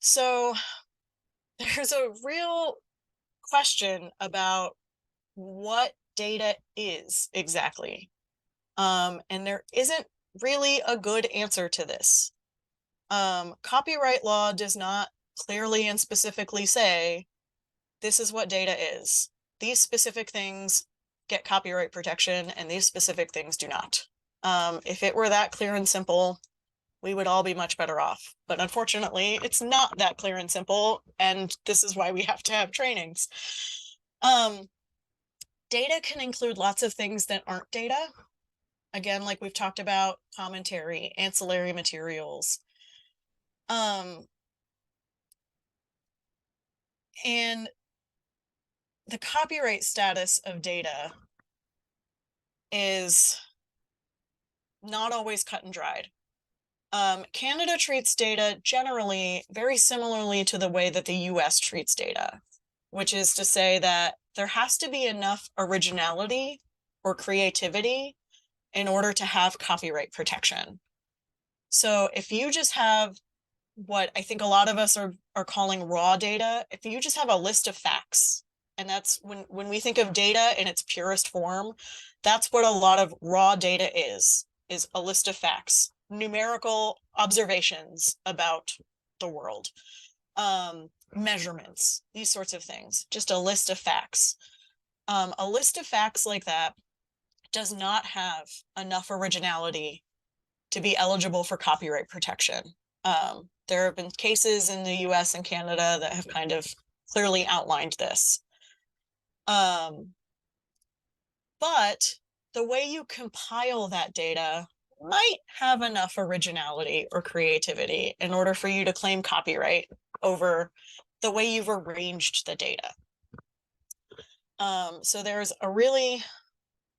S2: So there's a real question about what data is exactly. And there isn't really a good answer to this. Copyright law does not clearly and specifically say, this is what data is. These specific things get copyright protection and these specific things do not. If it were that clear and simple, we would all be much better off. But unfortunately, it's not that clear and simple. And this is why we have to have trainings. Data can include lots of things that aren't data. Again, like we've talked about, commentary, ancillary materials. And the copyright status of data is not always cut and dried. Canada treats data generally very similarly to the way that the US treats data, which is to say that there has to be enough originality or creativity in order to have copyright protection. So if you just have what I think a lot of us are calling raw data, if you just have a list of facts, and that's when we think of data in its purest form, that's what a lot of raw data is a list of facts, numerical observations about the world, measurements, these sorts of things, just a list of facts. A list of facts like that does not have enough originality to be eligible for copyright protection. There have been cases in the US and Canada that have kind of clearly outlined this. But the way you compile that data might have enough originality or creativity in order for you to claim copyright over the way you've arranged the data. So there's a really,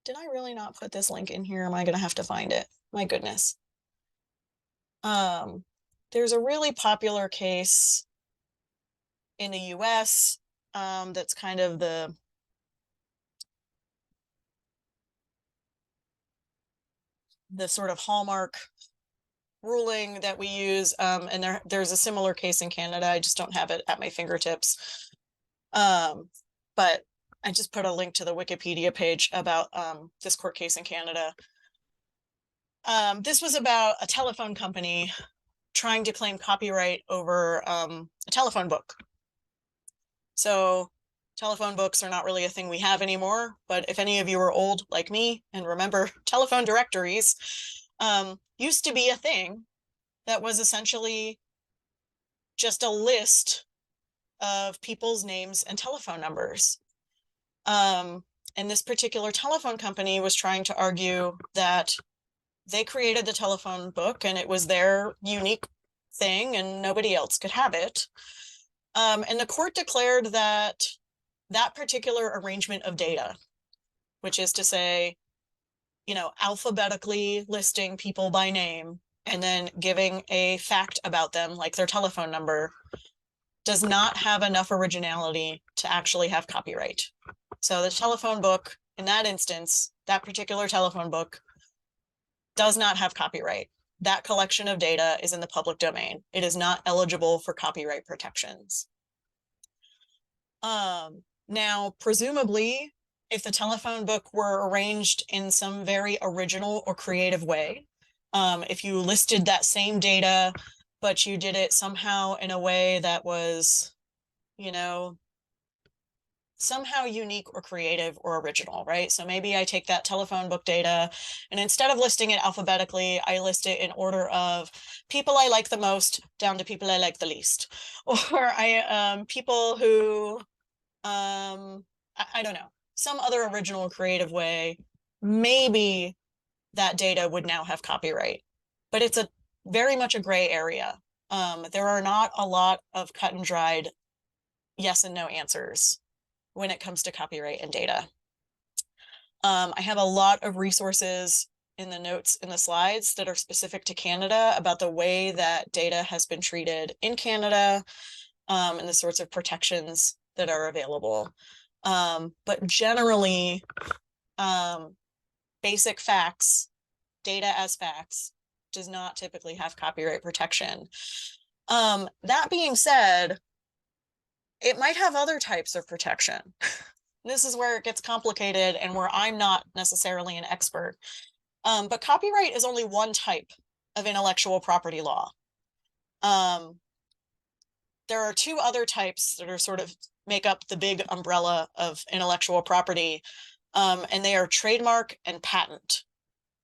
S2: did I really not put this link in here? Am I gonna have to find it? My goodness. There's a really popular case in the US that's kind of the sort of hallmark ruling that we use, and there's a similar case in Canada. I just don't have it at my fingertips. But I just put a link to the Wikipedia page about this court case in Canada. This was about a telephone company trying to claim copyright over a telephone book. So telephone books are not really a thing we have anymore, but if any of you are old like me and remember telephone directories, used to be a thing that was essentially just a list of people's names and telephone numbers. And this particular telephone company was trying to argue that they created the telephone book and it was their unique thing and nobody else could have it. And the court declared that that particular arrangement of data, which is to say, you know, alphabetically listing people by name and then giving a fact about them, like their telephone number, does not have enough originality to actually have copyright. So the telephone book, in that instance, that particular telephone book does not have copyright. That collection of data is in the public domain. It is not eligible for copyright protections. Now, presumably, if the telephone book were arranged in some very original or creative way, if you listed that same data, but you did it somehow in a way that was, you know, somehow unique or creative or original, right? So maybe I take that telephone book data and instead of listing it alphabetically, I list it in order of people I like the most down to people I like the least. Or people who, I don't know, some other original creative way, maybe that data would now have copyright, but it's a very much a gray area. There are not a lot of cut and dried yes and no answers when it comes to copyright and data. I have a lot of resources in the notes in the slides that are specific to Canada about the way that data has been treated in Canada, and the sorts of protections that are available. But generally, basic facts, data as facts, does not typically have copyright protection. That being said, it might have other types of protection. This is where it gets complicated and where I'm not necessarily an expert. But copyright is only one type of intellectual property law. There are two other types that are sort of make up the big umbrella of intellectual property, and they are trademark and patent.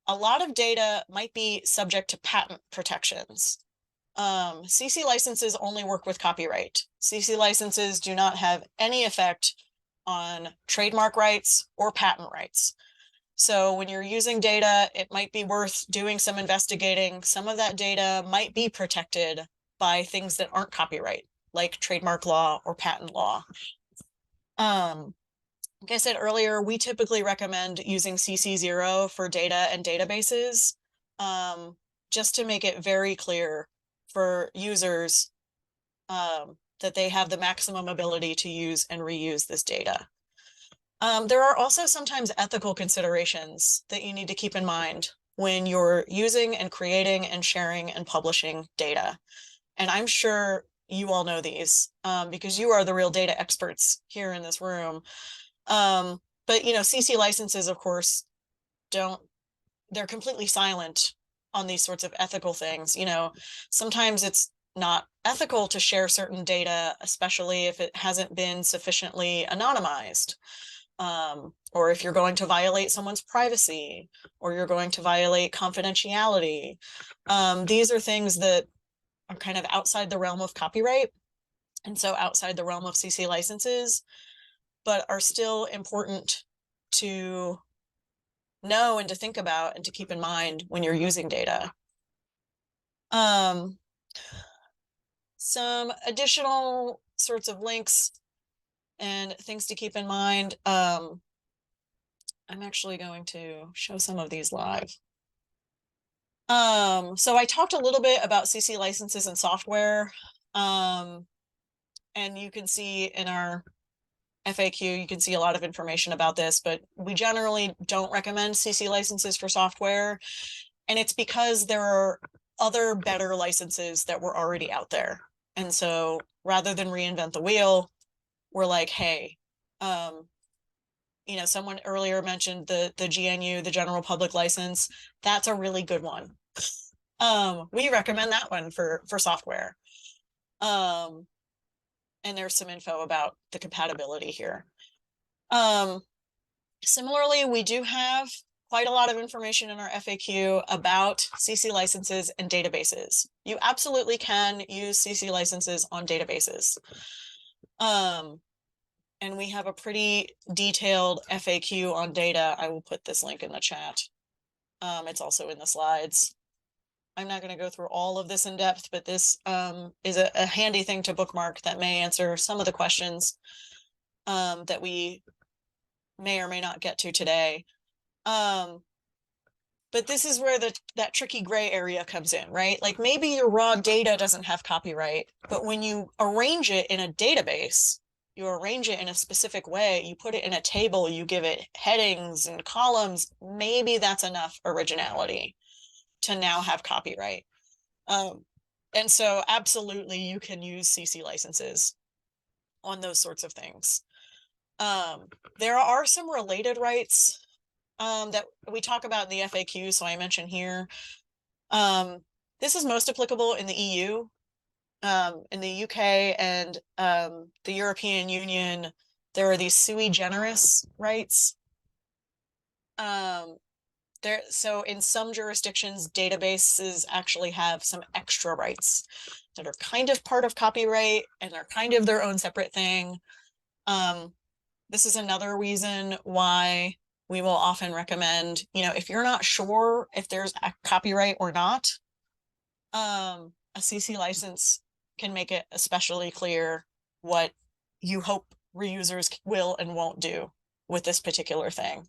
S2: A lot of data might be subject to patent protections. CC licenses only work with copyright. CC licenses do not have any effect on trademark rights or patent rights. So when you're using data, it might be worth doing some investigating. Some of that data might be protected by things that aren't copyright, like trademark law or patent law. Like I said earlier, we typically recommend using CC0 for data and databases, just to make it very clear for users that they have the maximum ability to use and reuse this data. There are also sometimes ethical considerations that you need to keep in mind when you're using and creating and sharing and publishing data. And I'm sure you all know these because you are the real data experts here in this room. But you know, CC licenses, of course, they're completely silent on these sorts of ethical things. You know, sometimes it's not ethical to share certain data, especially if it hasn't been sufficiently anonymized. Or if you're going to violate someone's privacy, or you're going to violate confidentiality. These are things that are kind of outside the realm of copyright, and so outside the realm of CC licenses, but are still important to know and to think about and to keep in mind when you're using data. Some additional sorts of links and things to keep in mind. I'm actually going to show some of these live. So I talked a little bit about CC licenses and software. And you can see in our FAQ, you can see a lot of information about this, but we generally don't recommend CC licenses for software. And it's because there are other better licenses that were already out there. And so rather than reinvent the wheel, we're like, hey, you know, someone earlier mentioned the GNU, the General Public License. That's a really good one. We recommend that one for software. And there's some info about the compatibility here. Similarly, we do have quite a lot of information in our FAQ about CC licenses and databases. You absolutely can use CC licenses on databases. And we have a pretty detailed FAQ on data. I will put this link in the chat. It's also in the slides. I'm not going to go through all of this in depth, but this is a handy thing to bookmark that may answer some of the questions that we may or may not get to today. But this is where that tricky gray area comes in, right? Like maybe your raw data doesn't have copyright, but when you arrange it in a database, you arrange it in a specific way, you put it in a table, you give it headings and columns, maybe that's enough originality to now have copyright. And so absolutely you can use CC licenses on those sorts of things. There are some related rights that we talk about in the FAQ, so I mention here. This is most applicable in the EU, in the UK and the European Union. there are these sui generis rights. So in some jurisdictions, databases actually have some extra rights that are kind of part of copyright and are kind of their own separate thing. This is another reason why we will often recommend, if you're not sure if there's a copyright or not, a CC license can make it especially clear what you hope reusers will and won't do with this particular thing.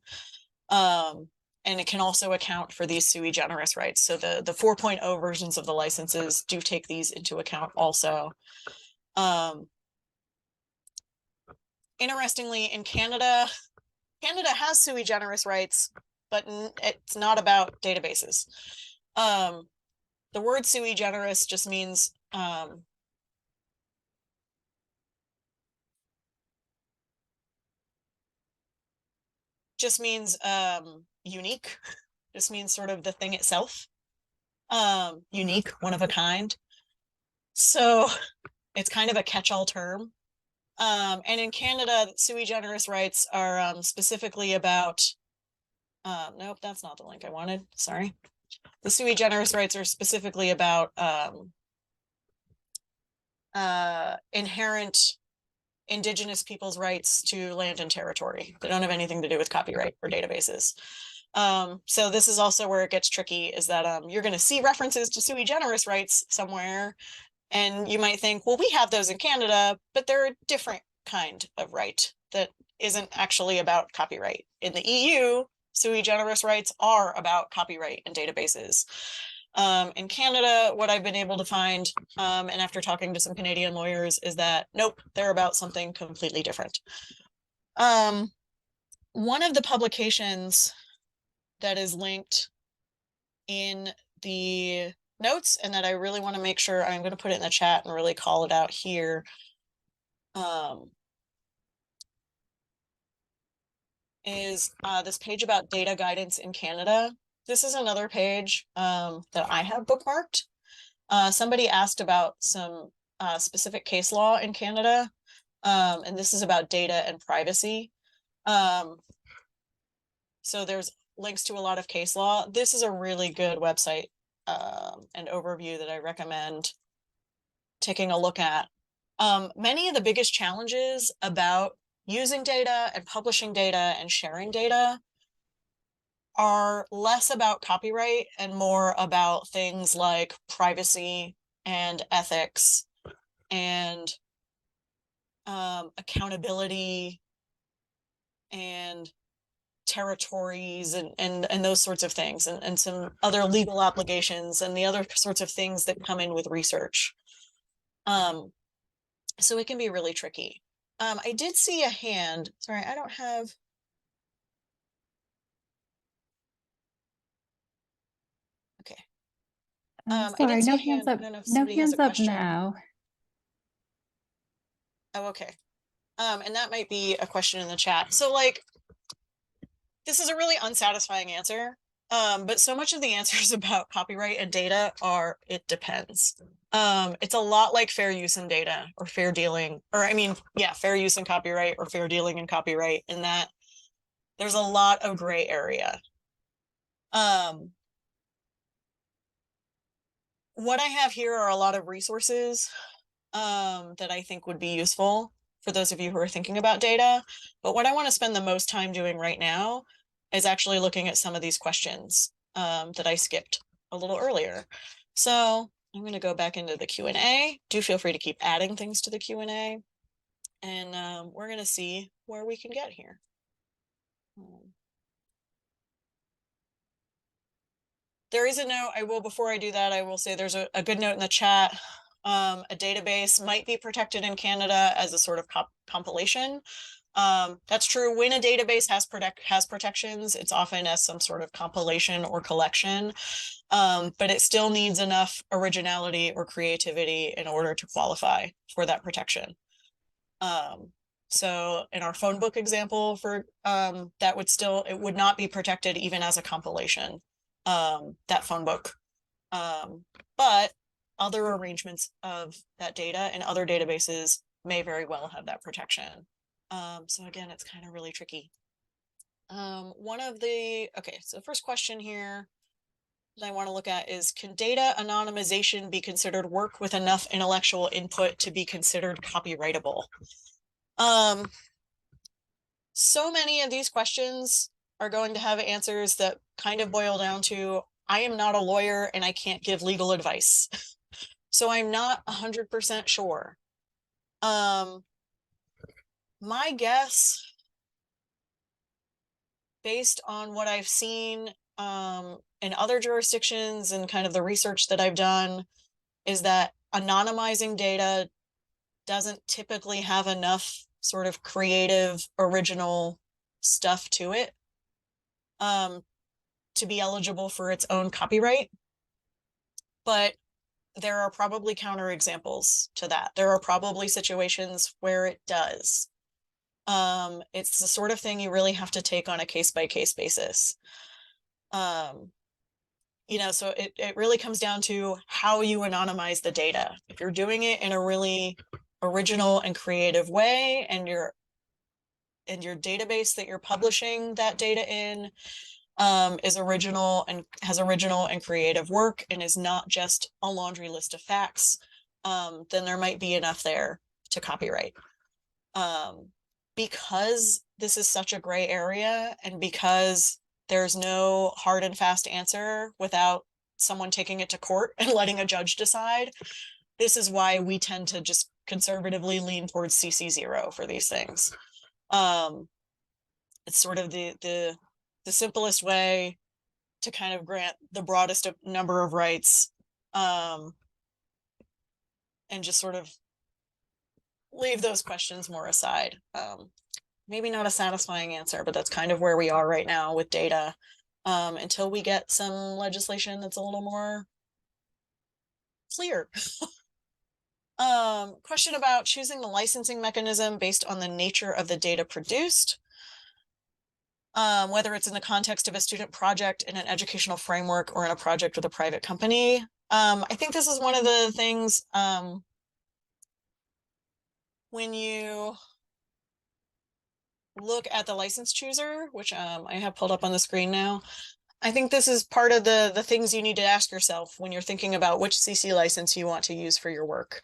S2: And it can also account for these sui generis rights. So the 4.0 versions of the licenses do take these into account also. Interestingly, in Canada has sui generis rights, but it's not about databases. The word sui generis just means unique. Just means sort of the thing itself. Unique, one of a kind. So it's kind of a catch-all term. And in Canada, sui generis rights are specifically about, nope, that's not the link I wanted, sorry. The sui generis rights are specifically about inherent Indigenous people's rights to land and territory. They don't have anything to do with copyright or databases. So this is also where it gets tricky, is that you're going to see references to sui generis rights somewhere, and you might think, well, we have those in Canada, but they're a different kind of right that isn't actually about copyright. In the EU, sui generis rights are about copyright and databases. In Canada, what I've been able to find, and after talking to some Canadian lawyers, is that nope, they're about something completely different. One of the publications that is linked in the notes, and that I really want to make sure, I'm going to put it in the chat and really call it out here. Is this page about data guidance in Canada. This is another page that I have bookmarked. Somebody asked about some specific case law in Canada, and this is about data and privacy. So there's links to a lot of case law. This is a really good website and overview that I recommend taking a look at. Many of the biggest challenges about using data and publishing data and sharing data are less about copyright and more about things like privacy and ethics and accountability and territories and those sorts of things, and some other legal obligations and the other sorts of things that come in with research. So it can be really tricky. I did see a hand. Sorry, I don't have. Okay.
S3: Sorry, no hands up. No hands up now.
S2: Oh, okay. And that might be a question in the chat. So like, this is a really unsatisfying answer. But so much of the answers about copyright and data are, it depends. It's a lot like fair use in data or fair dealing, or fair use in copyright or fair dealing in copyright, in that there's a lot of gray area. What I have here are a lot of resources that I think would be useful for those of you who are thinking about data. But what I want to spend the most time doing right now is actually looking at some of these questions that I skipped a little earlier. So I'm going to go back into the Q&A. Do feel free to keep adding things to the Q&A. And we're going to see where we can get here. There is a note, before I do that, I will say there's a good note in the chat. A database might be protected in Canada as a sort of compilation. That's true. When a database has protections, it's often as some sort of compilation or collection, but it still needs enough originality or creativity in order to qualify for that protection. So in our phone book example, it would not be protected even as a compilation, that phone book. But other arrangements of that data and other databases may very well have that protection. So again, it's kind of really tricky. So the first question here that I want to look at is, can data anonymization be considered work with enough intellectual input to be considered copyrightable? So many of these questions are going to have answers that kind of boil down to, I am not a lawyer and I can't give legal advice. So I'm not 100% sure. My guess, based on what I've seen in other jurisdictions and kind of the research that I've done, is that anonymizing data doesn't typically have enough sort of creative, original stuff to it to be eligible for its own copyright. But there are probably counterexamples to that. There are probably situations where it does. It's the sort of thing you really have to take on a case-by-case basis. So it really comes down to how you anonymize the data. If you're doing it in a really original and creative way, and your database that you're publishing that data in is original and has original and creative work and is not just a laundry list of facts, then there might be enough there to copyright. Because this is such a gray area, and because there's no hard and fast answer without someone taking it to court and letting a judge decide, this is why we tend to just conservatively lean towards CC0 for these things. It's sort of the simplest way to kind of grant the broadest number of rights, and just sort of leave those questions more aside. Maybe not a satisfying answer, but that's kind of where we are right now with data, until we get some legislation that's a little more clear. Question about choosing the licensing mechanism based on the nature of the data produced, whether it's in the context of a student project in an educational framework or in a project with a private company. I think this is one of the things, when you look at the license chooser, which I have pulled up on the screen now, I think this is part of the things you need to ask yourself when you're thinking about which CC license you want to use for your work.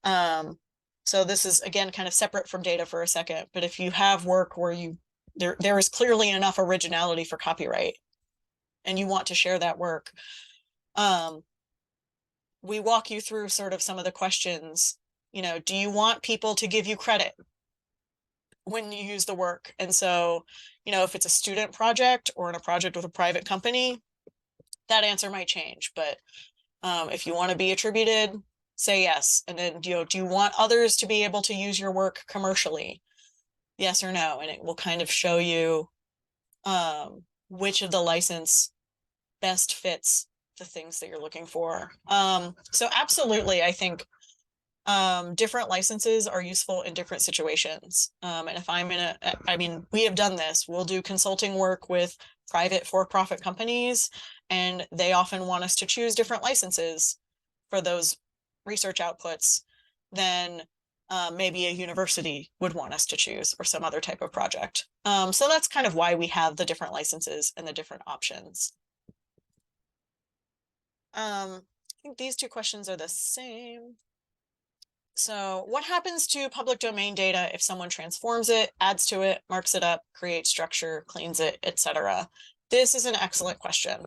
S2: So this is, again, kind of separate from data for a second, but if you have work where there is clearly enough originality for copyright and you want to share that work, we walk you through sort of some of the questions. Do you want people to give you credit when you use the work? And so, if it's a student project or in a project with a private company, that answer might change. But if you want to be attributed, say yes. And then, do you want others to be able to use your work commercially? Yes or no? And it will kind of show you which of the license best fits the things that you're looking for. So absolutely, I think different licenses are useful in different situations. And if I'm we have done this, we'll do consulting work with private for-profit companies, and they often want us to choose different licenses for those research outputs than maybe a university would want us to choose, or some other type of project. So that's kind of why we have the different licenses and the different options. I think these two questions are the same. So what happens to public domain data if someone transforms it, adds to it, marks it up, creates structure, cleans it, etc.? This is an excellent question.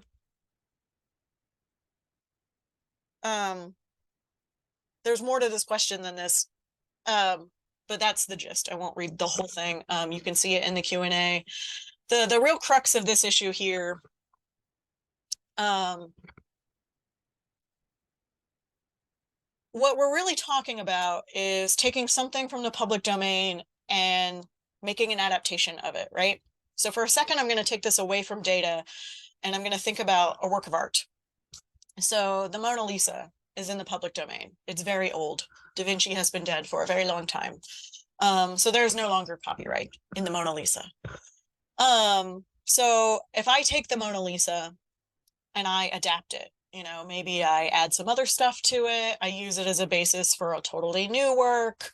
S2: There's more to this question than this, but that's the gist. I won't read the whole thing. You can see it in the Q&A. The real crux of this issue here, what we're really talking about is taking something from the public domain and making an adaptation of it, right? So for a second, I'm going to take this away from data, and I'm going to think about a work of art. So the Mona Lisa is in the public domain. It's very old. Da Vinci has been dead for a very long time. So there's no longer copyright in the Mona Lisa. So if I take the Mona Lisa and I adapt it, maybe I add some other stuff to it, I use it as a basis for a totally new work,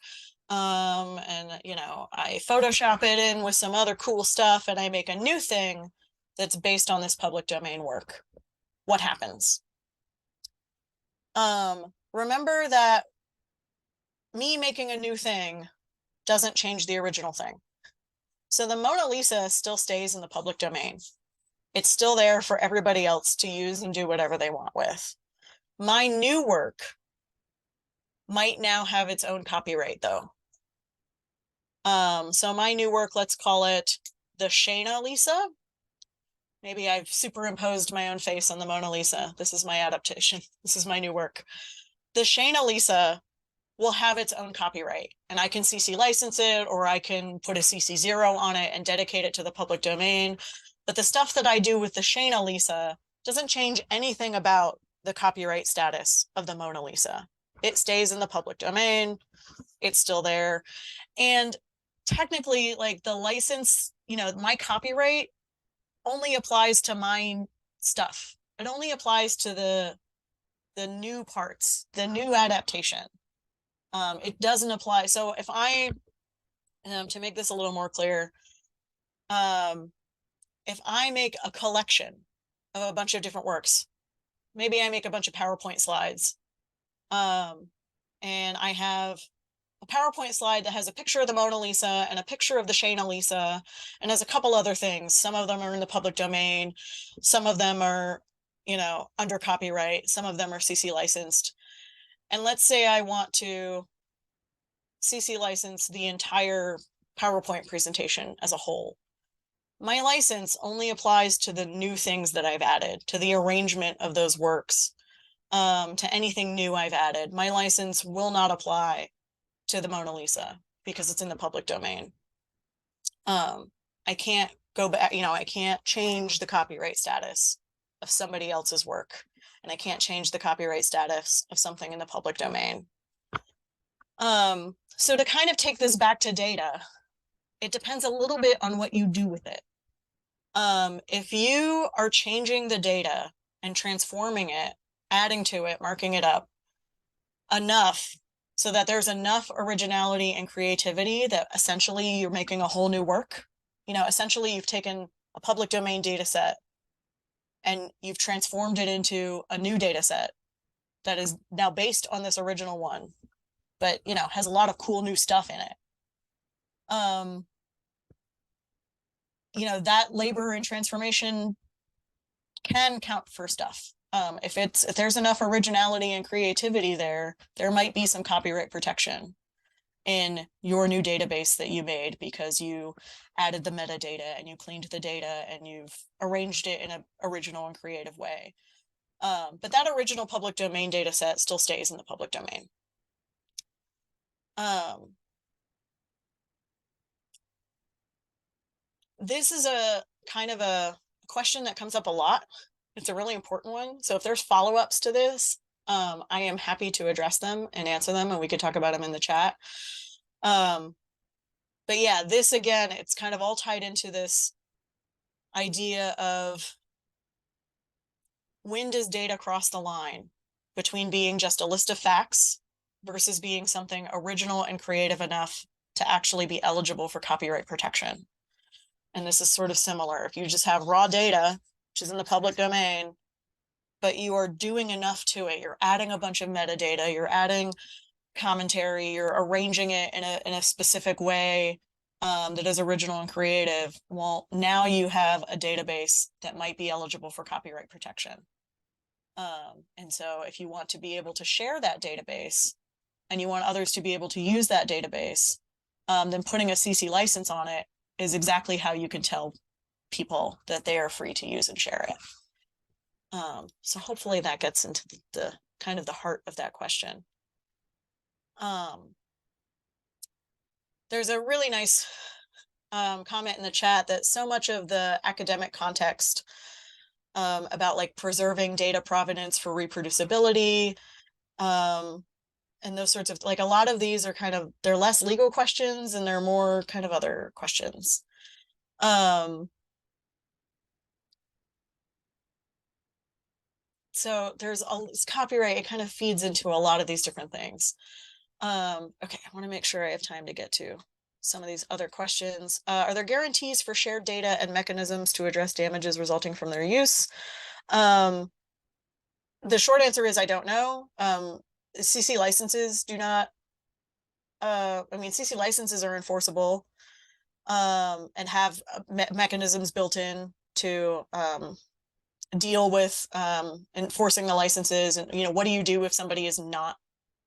S2: And I Photoshop it in with some other cool stuff and I make a new thing that's based on this public domain work. What happens? Remember that me making a new thing doesn't change the original thing. So the Mona Lisa still stays in the public domain. It's still there for everybody else to use and do whatever they want with. My new work might now have its own copyright though. So my new work, let's call it the Shayna Lisa. Maybe I've superimposed my own face on the Mona Lisa. This is my adaptation. This is my new work. The Shayna Lisa will have its own copyright, and I can CC license it, or I can put a CC0 on it and dedicate it to the public domain. But the stuff that I do with the Shayna Lisa doesn't change anything about the copyright status of the Mona Lisa. It stays in the public domain. It's still there. And technically, like the license, my copyright only applies to my stuff. It only applies to the new parts, the new adaptation. It doesn't apply. So if I, to make this a little more clear, if I make a collection of a bunch of different works, maybe I make a bunch of PowerPoint slides, and I have a PowerPoint slide that has a picture of the Mona Lisa and a picture of the Shayna Lisa, and has a couple other things. Some of them are in the public domain. Some of them are, under copyright. Some of them are CC licensed. And let's say I want to CC license the entire PowerPoint presentation as a whole. My license only applies to the new things that I've added, to the arrangement of those works, to anything new I've added. My license will not apply to the Mona Lisa because it's in the public domain. I can't go back, I can't change the copyright status of somebody else's work, and I can't change the copyright status of something in the public domain. So to kind of take this back to data, it depends a little bit on what you do with it. If you are changing the data and transforming it, adding to it, marking it up enough so that there's enough originality and creativity that essentially you're making a whole new work, essentially you've taken a public domain data set and you've transformed it into a new data set that is now based on this original one, but has a lot of cool new stuff in it. That labor and transformation can count for stuff. If there's enough originality and creativity there might be some copyright protection in your new database that you made because you added the metadata and you cleaned the data and you've arranged it in an original and creative way. But that original public domain data set still stays in the public domain. This is a kind of a question that comes up a lot. It's a really important one. So if there's follow-ups to this, I am happy to address them and answer them, and we could talk about them in the chat. But yeah, this again, it's kind of all tied into this idea of when does data cross the line between being just a list of facts versus being something original and creative enough to actually be eligible for copyright protection. And this is sort of similar. If you just have raw data, which is in the public domain, but you are doing enough to it, you're adding a bunch of metadata, you're adding commentary, you're arranging it in a specific way that is original and creative, well, now you have a database that might be eligible for copyright protection. And so if you want to be able to share that database and you want others to be able to use that database, then putting a CC license on it is exactly how you can tell people that they are free to use and share it. So hopefully that gets into the kind of the heart of that question. There's a really nice comment in the chat that so much of the academic context about like preserving data provenance for reproducibility and those sorts of, like, a lot of these are kind of, they're less legal questions and they're more kind of other questions. So there's all this copyright, it kind of feeds into a lot of these different things. Okay, I want to make sure I have time to get to some of these other questions. Are there guarantees for shared data and mechanisms to address damages resulting from their use? The short answer is I don't know. CC licenses do not, I mean, CC licenses are enforceable and have mechanisms built in to deal with enforcing the licenses. And, what do you do if somebody is not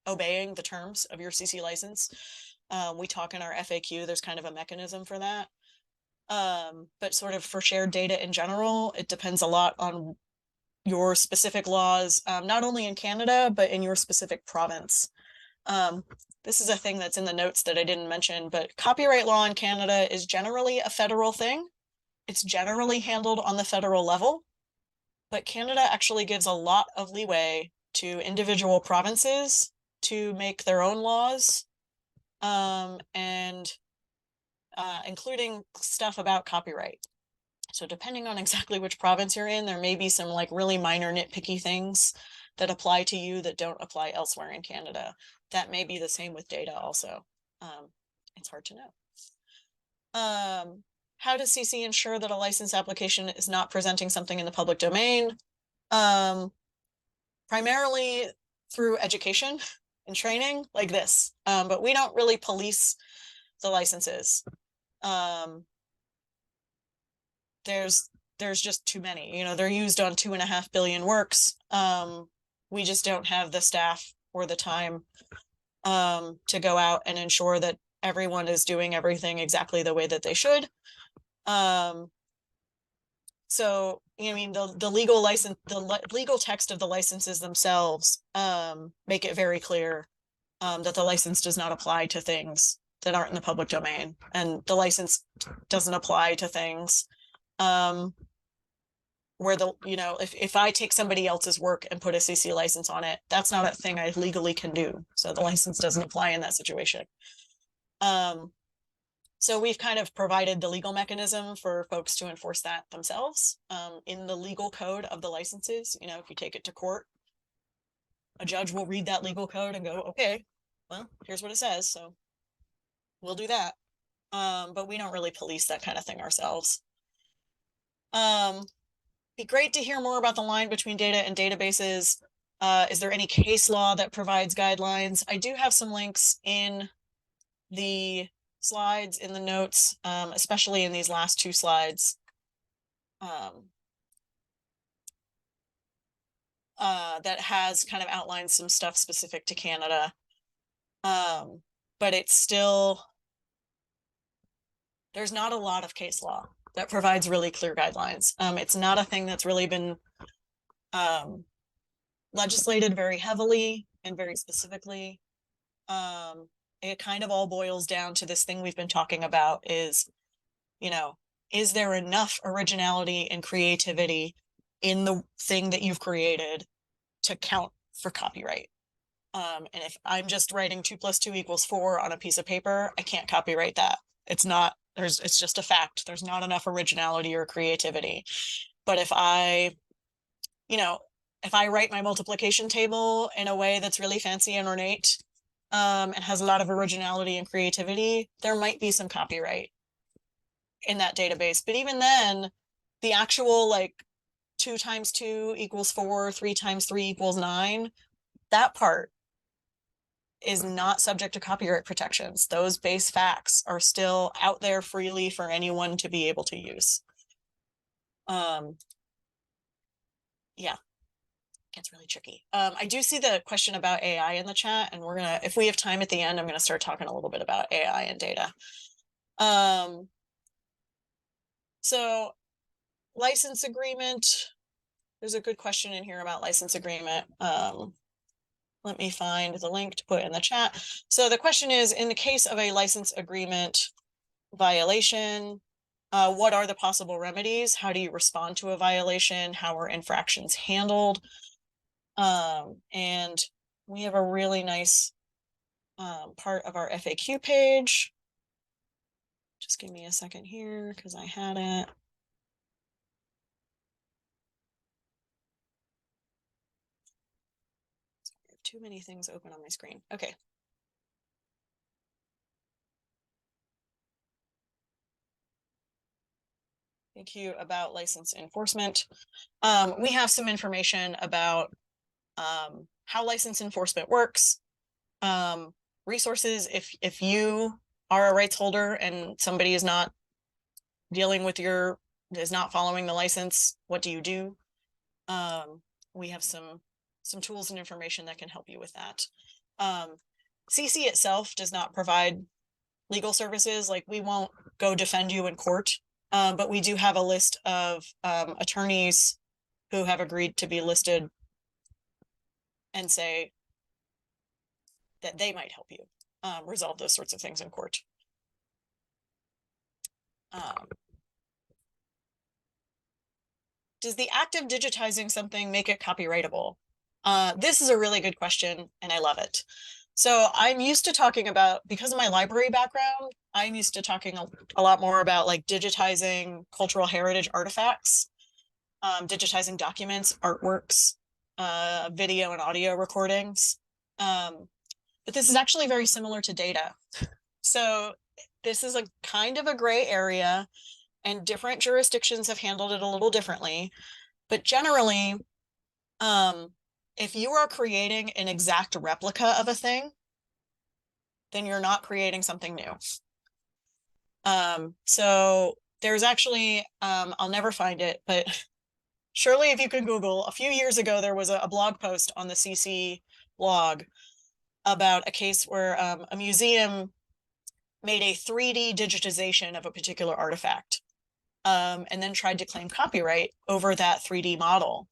S2: obeying the terms of your CC license? We talk in our FAQ, there's kind of a mechanism for that. But sort of for shared data in general, it depends a lot on your specific laws, not only in Canada, but in your specific province. This is a thing that's in the notes that I didn't mention, but copyright law in Canada is generally a federal thing. It's generally handled on the federal level, but Canada actually gives a lot of leeway to individual provinces to make their own laws, and including stuff about copyright. So depending on exactly which province you're in, there may be some like really minor nitpicky things that apply to you that don't apply elsewhere in Canada. That may be the same with data also. It's hard to know. How does CC ensure that a license application is not presenting something in the public domain? Primarily through education and training like this, but we don't really police the licenses. There's just too many, they're used on 2.5 billion works. We just don't have the staff or the time to go out and ensure that everyone is doing everything exactly the way that they should. So, I mean, the legal license, the legal text of the licenses themselves make it very clear that the license does not apply to things that aren't in the public domain, and the license doesn't apply to things where if I take somebody else's work and put a CC license on it, that's not a thing I legally can do. So the license doesn't apply in that situation. So we've kind of provided the legal mechanism for folks to enforce that themselves in the legal code of the licenses. If you take it to court, a judge will read that legal code and go, okay, well, here's what it says. So we'll do that. But we don't really police that kind of thing ourselves. Be great to hear more about the line between data and databases. Is there any case law that provides guidelines? I do have some links in the slides, in the notes, especially in these last two slides. That has kind of outlined some stuff specific to Canada. But it's still, there's not a lot of case law that provides really clear guidelines. It's not a thing that's really been legislated very heavily and very specifically. It kind of all boils down to this thing we've been talking about is, is there enough originality and creativity in the thing that you've created to count for copyright? And if I'm just writing 2 + 2 = 4 on a piece of paper, I can't copyright that. It's just a fact. There's not enough originality or creativity. But if I write my multiplication table in a way that's really fancy and ornate, and has a lot of originality and creativity, there might be some copyright in that database. But even then, the actual 2 × 2 = 4, 3 × 3 = 9, that part is not subject to copyright protections. Those base facts are still out there freely for anyone to be able to use. Yeah, gets really tricky. I do see the question about AI in the chat, and if we have time at the end, I'm gonna start talking a little bit about AI and data. So license agreement, there's a good question in here about license agreement. Let me find the link to put in the chat. So the question is, in the case of a license agreement violation, what are the possible remedies? How do you respond to a violation? How are infractions handled? And we have a really nice part of our FAQ page. Just give me a second here because I had it. Too many things open on my screen. Okay. Thank you about license enforcement. We have some information about how license enforcement works. Resources, if you are a rights holder and somebody is not dealing with is not following the license, what do you do? We have some tools and information that can help you with that. CC itself does not provide legal services. Like, we won't go defend you in court, but we do have a list of attorneys who have agreed to be listed and say that they might help you resolve those sorts of things in court. Does the act of digitizing something make it copyrightable? This is a really good question, and I love it. So I'm used to talking about, because of my library background, I'm used to talking a lot more about like digitizing cultural heritage artifacts, digitizing documents, artworks, video and audio recordings. But this is actually very similar to data. So this is a kind of a gray area, and different jurisdictions have handled it a little differently. But generally, if you are creating an exact replica of a thing, then you're not creating something new. So there's actually, I'll never find it, but surely if you can Google, a few years ago, there was a blog post on the CC blog about a case where a museum made a 3D digitization of a particular artifact, and then tried to claim copyright over that 3D model.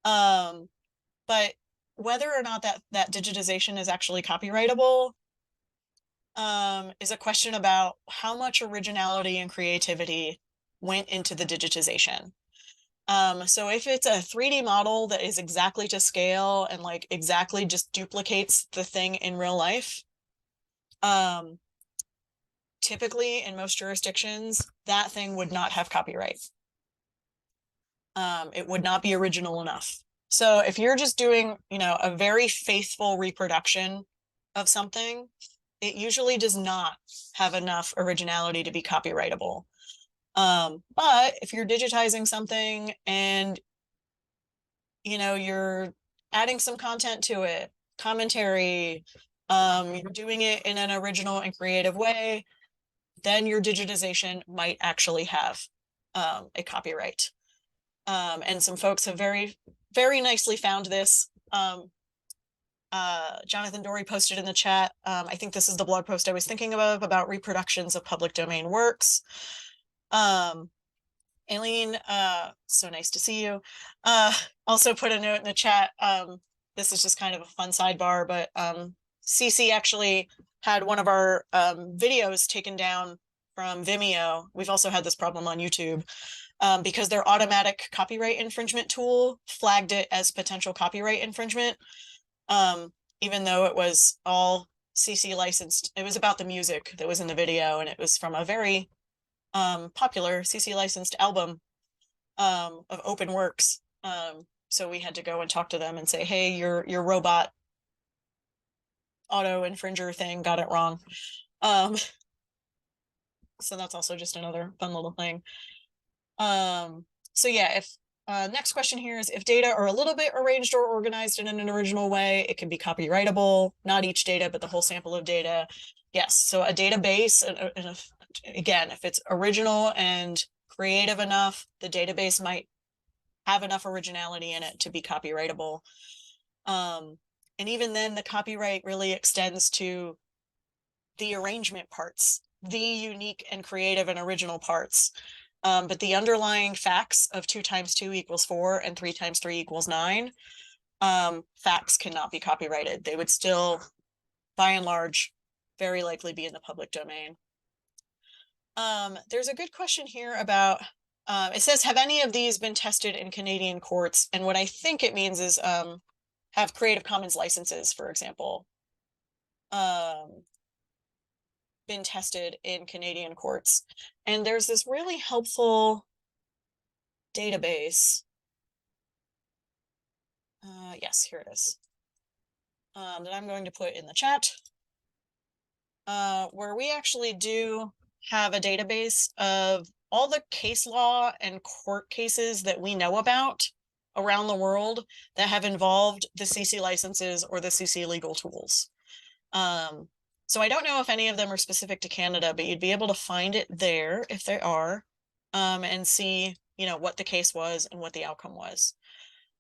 S2: But whether or not that digitization is actually copyrightable is a question about how much originality and creativity went into the digitization. So if it's a 3D model that is exactly to scale and like exactly just duplicates the thing in real life, typically in most jurisdictions, that thing would not have copyright. It would not be original enough. So if you're just doing, a very faithful reproduction of something, it usually does not have enough originality to be copyrightable. But if you're digitizing something and, you're adding some content to it, commentary, you're doing it in an original and creative way, then your digitization might actually have a copyright. And some folks have very, very nicely found this. Jonathan Dory posted in the chat. I think this is the blog post I was thinking of about reproductions of public domain works. Aileen, so nice to see you. Also put a note in the chat. This is just kind of a fun sidebar, but CC actually had one of our videos taken down from Vimeo. We've also had this problem on YouTube because their automatic copyright infringement tool flagged it as potential copyright infringement. Even though it was all CC licensed. It was about the music that was in the video, and it was from a very popular CC licensed album of open works. So we had to go and talk to them and say, hey, your robot auto infringer thing got it wrong. So that's also just another fun little thing. So yeah, if next question here is, if data are a little bit arranged or organized in an original way, it can be copyrightable. Not each data, but the whole sample of data. Yes, so a database, again, if it's original and creative enough, the database might have enough originality in it to be copyrightable. And even then, the copyright really extends to the arrangement parts, the unique and creative and original parts. But the underlying facts of 2 × 2 = 4 and 3 × 3 = 9, facts cannot be copyrighted. They would still, by and large, very likely be in the public domain. There's a good question here about, it says, have any of these been tested in Canadian courts? And what I think it means is have Creative Commons licenses, for example, been tested in Canadian courts. And there's this really helpful database. Yes, here it is. That I'm going to put in the chat. Where we actually do have a database of all the case law and court cases that we know about around the world that have involved the CC licenses or the CC legal tools. So I don't know if any of them are specific to Canada, but you'd be able to find it there if they are, and see, you know, what the case was and what the outcome was.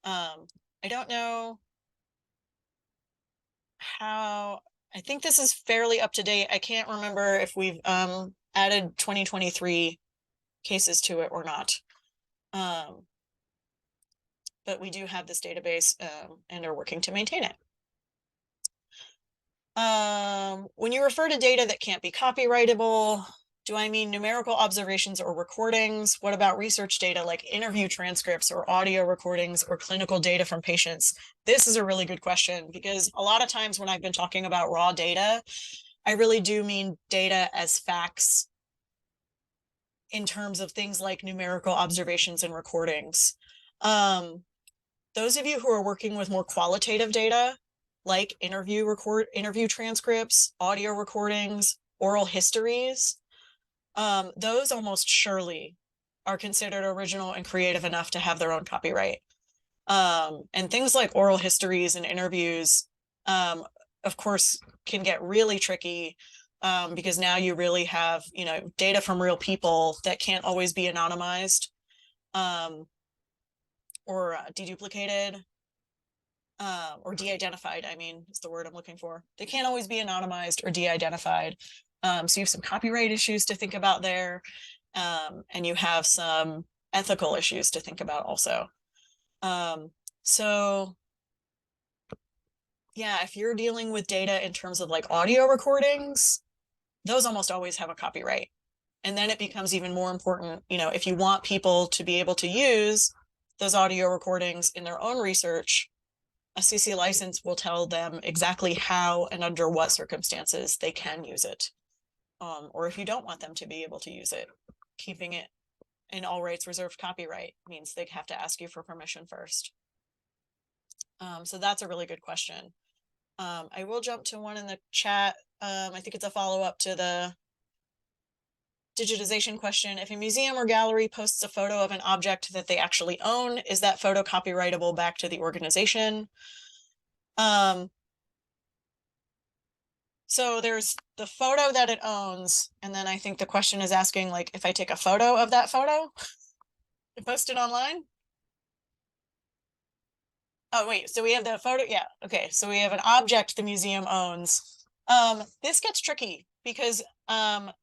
S2: I don't know how, I think this is fairly up to date. I can't remember if we've added 2023 cases to it or not. But we do have this database and are working to maintain it. When you refer to data that can't be copyrightable, do I mean numerical observations or recordings? What about research data like interview transcripts or audio recordings or clinical data from patients? This is a really good question, because a lot of times when I've been talking about raw data, I really do mean data as facts in terms of things like numerical observations and recordings. Those of you who are working with more qualitative data, like interview transcripts, audio recordings, oral histories, those almost surely are considered original and creative enough to have their own copyright. And things like oral histories and interviews, of course, can get really tricky, because now you really have, you know, data from real people that can't always be anonymized, or deduplicated, or de-identified, I mean, is the word I'm looking for. They can't always be anonymized or de-identified. So you have some copyright issues to think about there, and you have some ethical issues to think about also. So yeah, if you're dealing with data in terms of like audio recordings, those almost always have a copyright. And then it becomes even more important, you know, if you want people to be able to use those audio recordings in their own research, a CC license will tell them exactly how and under what circumstances they can use it. Or if you don't want them to be able to use it, keeping it in all rights reserved copyright means they have to ask you for permission first. So that's a really good question. I will jump to one in the chat. I think it's a follow-up to the digitization question. If a museum or gallery posts a photo of an object that they actually own, is that photo copyrightable back to the organization? So there's the photo that it owns, and then I think the question is asking, like, if I take a photo of that photo and post it online? Oh, wait, so we have the photo, yeah, okay, so we have an object the museum owns. This gets tricky because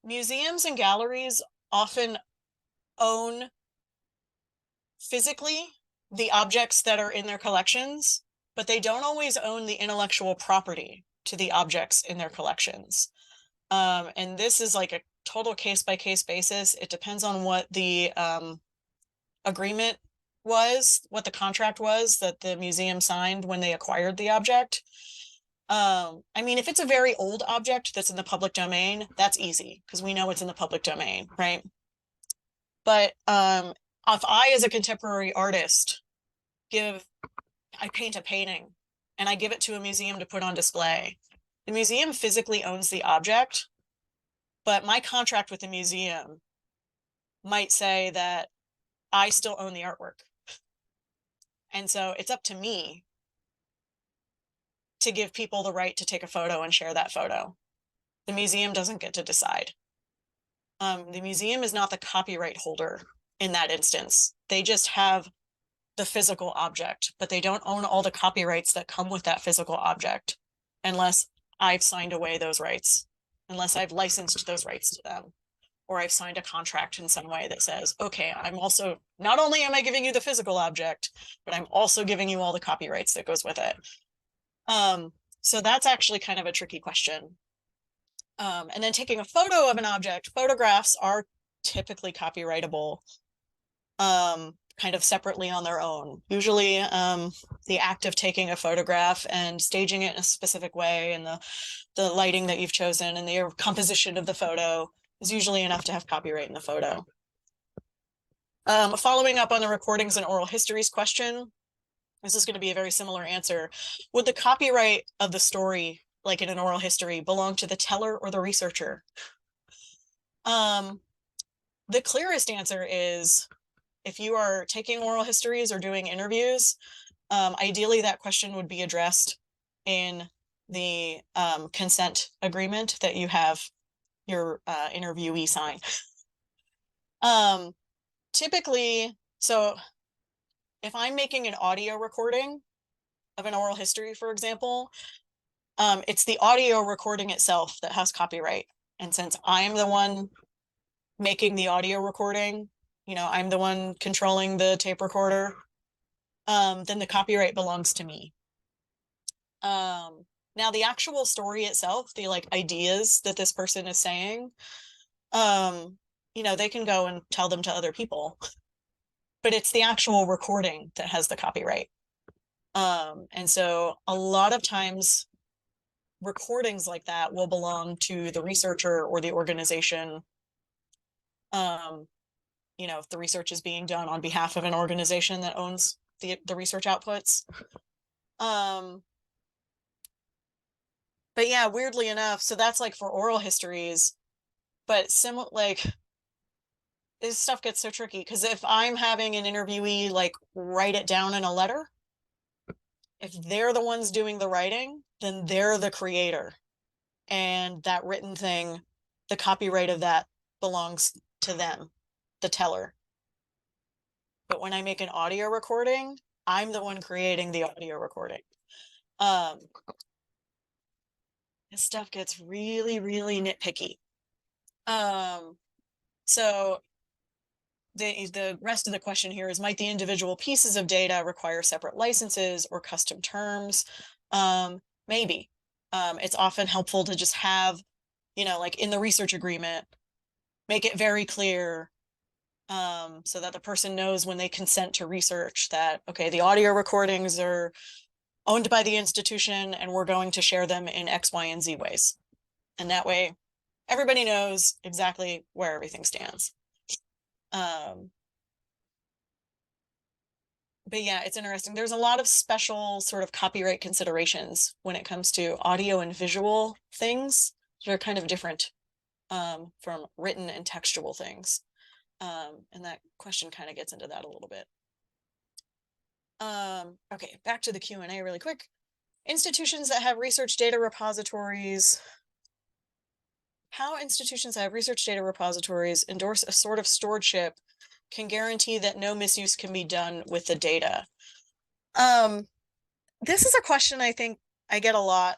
S2: museums and galleries often own physically the objects that are in their collections, but they don't always own the intellectual property to the objects in their collections. And this is like a total case-by-case basis. It depends on what the agreement was, what the contract was that the museum signed when they acquired the object. I mean, if it's a very old object that's in the public domain, that's easy because we know it's in the public domain, right? But if I, as a contemporary artist, I paint a painting and I give it to a museum to put on display, the museum physically owns the object, but my contract with the museum might say that I still own the artwork. And so it's up to me to give people the right to take a photo and share that photo. The museum doesn't get to decide. The museum is not the copyright holder in that instance. They just have the physical object, but they don't own all the copyrights that come with that physical object unless I've signed away those rights, unless I've licensed those rights to them, or I've signed a contract in some way that says, okay, I'm also, not only am I giving you the physical object, but I'm also giving you all the copyrights that goes with it. So that's actually kind of a tricky question. And then taking a photo of an object, photographs are typically copyrightable, kind of separately on their own. Usually the act of taking a photograph and staging it in a specific way, and the lighting that you've chosen and the composition of the photo is usually enough to have copyright in the photo. Following up on the recordings and oral histories question, this is going to be a very similar answer. Would the copyright of the story, like in an oral history, belong to the teller or the researcher? the clearest answer is, if you are taking oral histories or doing interviews, ideally that question would be addressed in the consent agreement that you have your interviewee sign. Typically, so if I'm making an audio recording of an oral history, for example, it's the audio recording itself that has copyright. And since I'm the one making the audio recording, I'm the one controlling the tape recorder, then the copyright belongs to me. Now the actual story itself, the like ideas that this person is saying, they can go and tell them to other people, but it's the actual recording that has the copyright. And so a lot of times recordings like that will belong to the researcher or the organization. If the research is being done on behalf of an organization that owns the research outputs. But yeah, weirdly enough, so that's like for oral histories, but this stuff gets so tricky because if I'm having an interviewee like write it down in a letter, if they're the ones doing the writing, then they're the creator. And that written thing, the copyright of that belongs to them, the teller. But when I make an audio recording, I'm the one creating the audio recording. This stuff gets really, really nitpicky. So the rest of the question here is, might the individual pieces of data require separate licenses or custom terms? Maybe. It's often helpful to just have, like in the research agreement, make it very clear so that the person knows when they consent to research that, okay, the audio recordings are owned by the institution and we're going to share them in X, Y, and Z ways. And that way, everybody knows exactly where everything stands. But yeah, it's interesting. There's a lot of special sort of copyright considerations when it comes to audio and visual things that are kind of different from written and textual things. And that question kind of gets into that a little bit. Okay, back to the Q&A really quick. Institutions that have research data repositories, how institutions that have research data repositories endorse a sort of stewardship can guarantee that no misuse can be done with the data? This is a question I think I get a lot,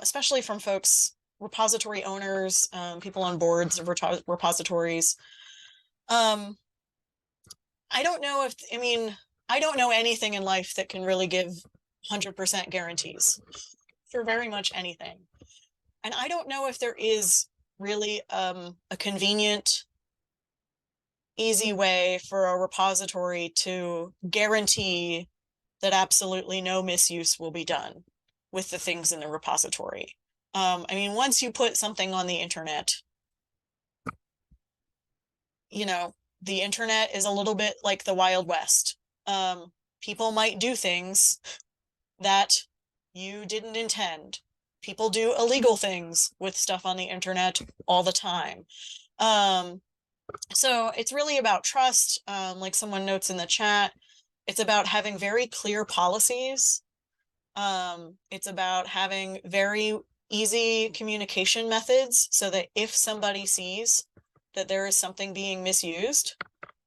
S2: especially from folks, repository owners, people on boards of repositories. I don't know I don't know anything in life that can really give 100% guarantees for very much anything. And I don't know if there is really a convenient, easy way for a repository to guarantee that absolutely no misuse will be done with the things in the repository. Once you put something on the internet, the internet is a little bit like the Wild West. People might do things that you didn't intend. People do illegal things with stuff on the internet all the time. So it's really about trust. Like someone notes in the chat, it's about having very clear policies. It's about having very easy communication methods so that if somebody sees that there is something being misused,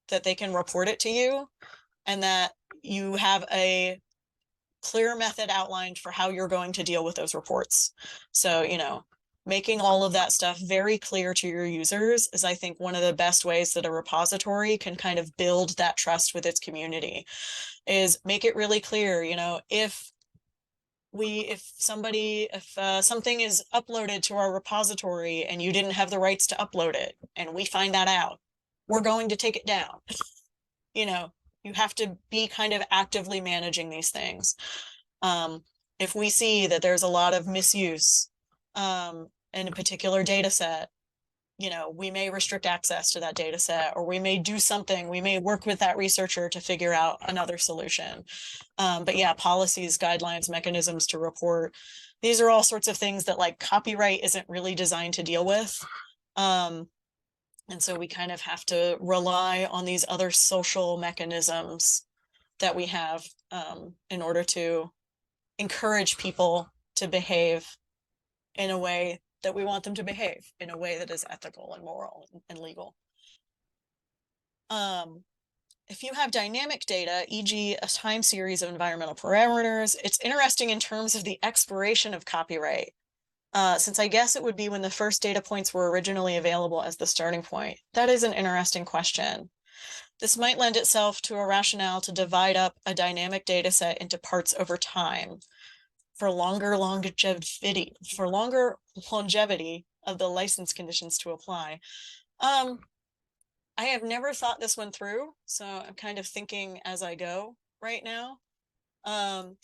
S2: that they can report it to you, and that you have a clear method outlined for how you're going to deal with those reports. So, making all of that stuff very clear to your users is, I think, one of the best ways that a repository can kind of build that trust with its community, is make it really clear, if something is uploaded to our repository and you didn't have the rights to upload it, and we find that out, we're going to take it down. You have to be kind of actively managing these things. If we see that there's a lot of misuse in a particular data set, we may restrict access to that data set, or we may do something, we may work with that researcher to figure out another solution. But yeah, policies, guidelines, mechanisms to report, these are all sorts of things that like copyright isn't really designed to deal with. And so we kind of have to rely on these other social mechanisms that we have in order to encourage people to behave in a way that we want them to behave, in a way that is ethical and moral and legal. If you have dynamic data, e.g. a time series of environmental parameters, it's interesting in terms of the expiration of copyright, since I guess it would be when the first data points were originally available as the starting point. That is an interesting question. This might lend itself to a rationale to divide up a dynamic data set into parts over time for longer longevity of the license conditions to apply. I have never thought this one through, so I'm kind of thinking as I go right now.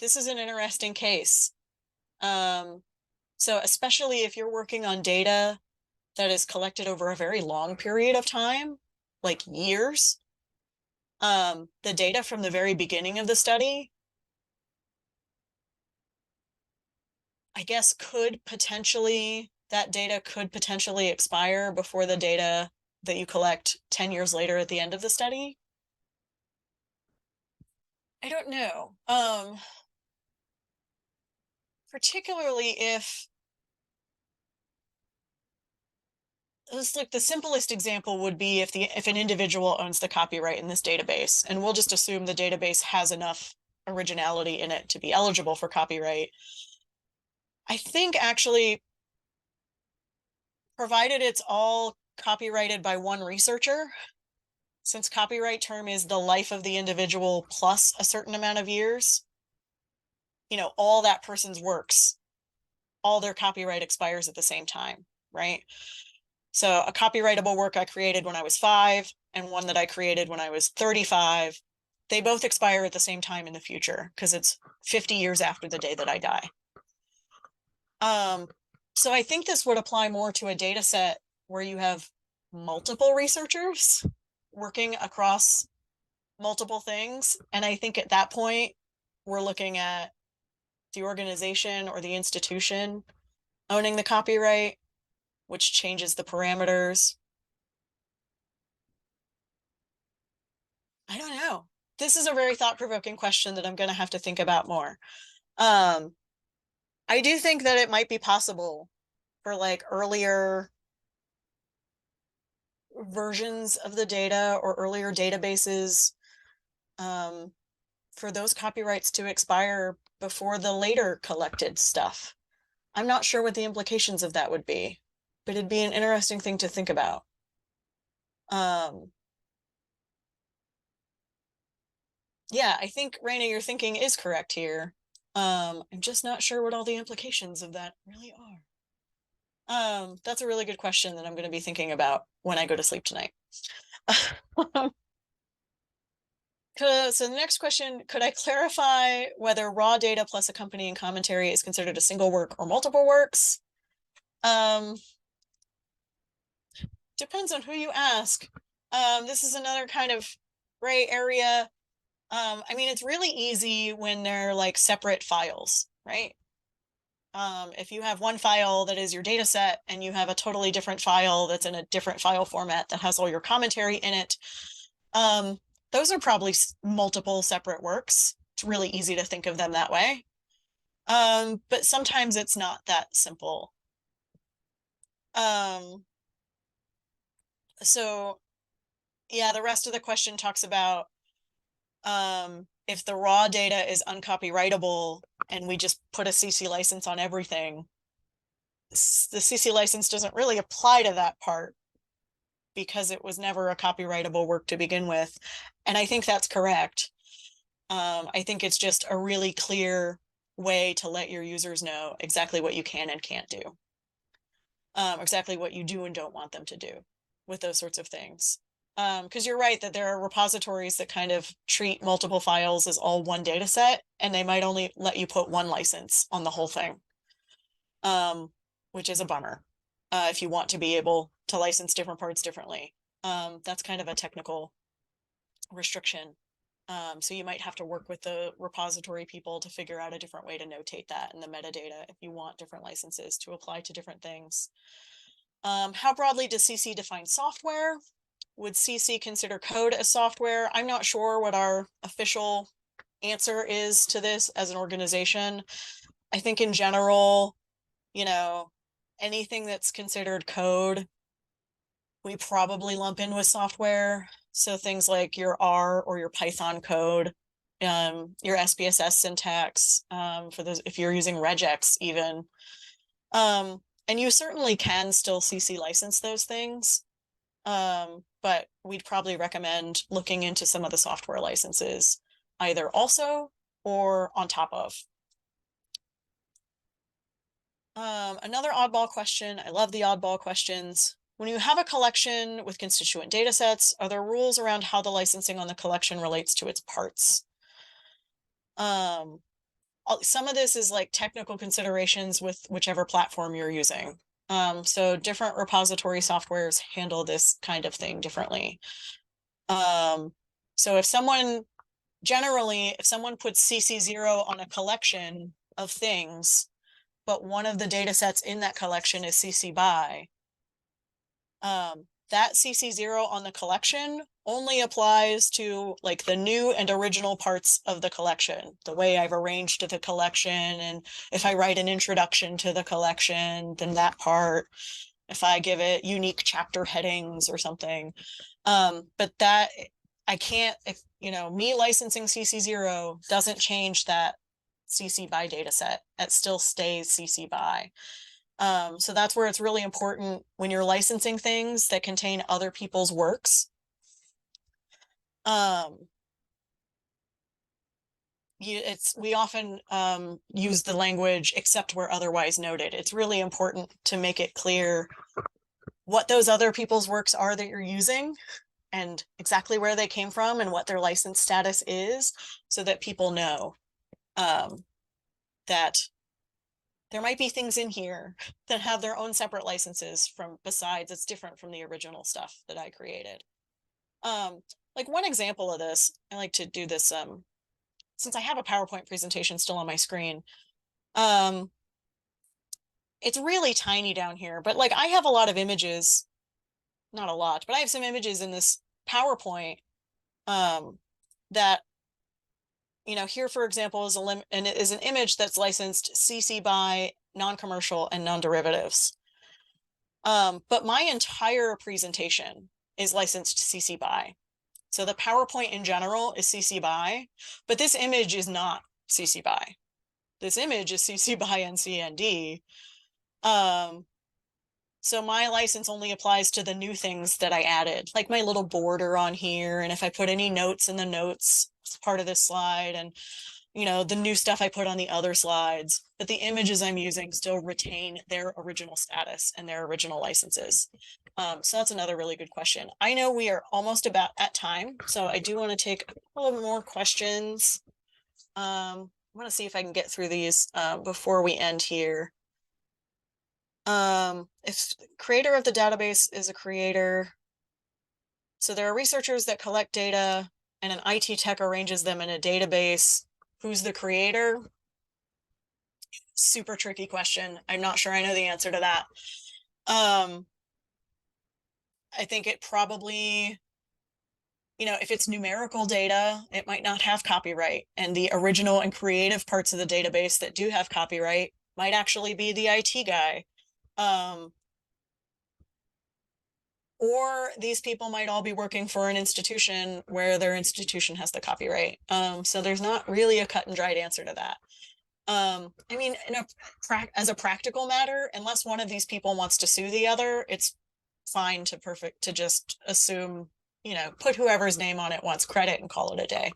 S2: This is an interesting case. So especially if you're working on data that is collected over a very long period of time, like years, the data from the very beginning of the study, I guess that data could potentially expire before the data that you collect 10 years later at the end of the study. I don't know. Particularly if like the simplest example would be if an individual owns the copyright in this database, and we'll just assume the database has enough originality in it to be eligible for copyright. I think actually, provided it's all copyrighted by one researcher, since copyright term is the life of the individual plus a certain amount of years, all that person's works, all their copyright expires at the same time, right? So a copyrightable work I created when I was 5 and one that I created when I was 35, they both expire at the same time in the future because it's 50 years after the day that I die. So I think this would apply more to a data set where you have multiple researchers working across multiple things. And I think at that point, we're looking at the organization or the institution owning the copyright, which changes the parameters. I don't know. This is a very thought-provoking question that I'm going to have to think about more. I do think that it might be possible for like earlier versions of the data or earlier databases for those copyrights to expire before the later collected stuff. I'm not sure what the implications of that would be, but it'd be an interesting thing to think about. Yeah, I think, Raina, your thinking is correct here. I'm just not sure what all the implications of that really are. That's a really good question that I'm going to be thinking about when I go to sleep tonight. So the next question, could I clarify whether raw data plus accompanying commentary is considered a single work or multiple works? Depends on who you ask. This is another kind of gray area. I mean, it's really easy when they're like separate files, right? If you have one file that is your data set and you have a totally different file that's in a different file format that has all your commentary in it, those are probably multiple separate works. It's really easy to think of them that way. But sometimes it's not that simple. So yeah, the rest of the question talks about if the raw data is uncopyrightable and we just put a CC license on everything, the CC license doesn't really apply to that part because it was never a copyrightable work to begin with. And I think that's correct. I think it's just a really clear way to let your users know exactly what you can and can't do. Exactly what you do and don't want them to do with those sorts of things. Because you're right that there are repositories that kind of treat multiple files as all one data set, and they might only let you put one license on the whole thing, which is a bummer if you want to be able to license different parts differently. That's kind of a technical restriction. So you might have to work with the repository people to figure out a different way to notate that in the metadata if you want different licenses to apply to different things. How broadly does CC define software? Would CC consider code as software? I'm not sure what our official answer is to this as an organization. I think in general, you know, anything that's considered code, we probably lump in with software. So things like your R or your Python code, your SPSS syntax, for those, if you're using regex even. And you certainly can still CC license those things. But we'd probably recommend looking into some of the software licenses, either also or on top of. Another oddball question. I love the oddball questions. When you have a collection with constituent data sets, are there rules around how the licensing on the collection relates to its parts? Some of this is like technical considerations with whichever platform you're using. So different repository softwares handle this kind of thing differently. So if someone puts CC0 on a collection of things, but one of the data sets in that collection is CC BY, that CC0 on the collection only applies to like the new and original parts of the collection, the way I've arranged the collection. And if I write an introduction to the collection, then that part, if I give it unique chapter headings or something. But that I can't, if, me licensing CC0 doesn't change that CC BY data set. It still stays CC BY. So that's where it's really important when you're licensing things that contain other people's works. We often use the language except where otherwise noted. It's really important to make it clear what those other people's works are that you're using and exactly where they came from and what their license status is, so that people know that there might be things in here that have their own separate licenses from besides it's different from the original stuff that I created. Like one example of this, I like to do this since I have a PowerPoint presentation still on my screen. It's really tiny down here, but like I have a lot of images, not a lot, but I have some images in this PowerPoint that, here, for example, is an image that's licensed CC BY, non-commercial, and non-derivatives. But my entire presentation is licensed CC BY. So the PowerPoint in general is CC BY, but this image is not CC BY. This image is CC BY and CND. So my license only applies to the new things that I added, like my little border on here. And if I put any notes in the notes, it's part of this slide, and the new stuff I put on the other slides, but the images I'm using still retain their original status and their original licenses. So that's another really good question. I know we are almost about at time, so I do want to take a little more questions. I want to see if I can get through these before we end here. If the creator of the database is a creator, so there are researchers that collect data and an IT tech arranges them in a database. Who's the creator? Super tricky question. I'm not sure I know the answer to that. I think it probably, if it's numerical data, it might not have copyright, and the original and creative parts of the database that do have copyright might actually be the IT guy. Or these people might all be working for an institution where their institution has the copyright. So there's not really a cut and dried answer to that. I mean, as a practical matter, unless one of these people wants to sue the other, it's fine to just assume, put whoever's name on it wants credit and call it a day.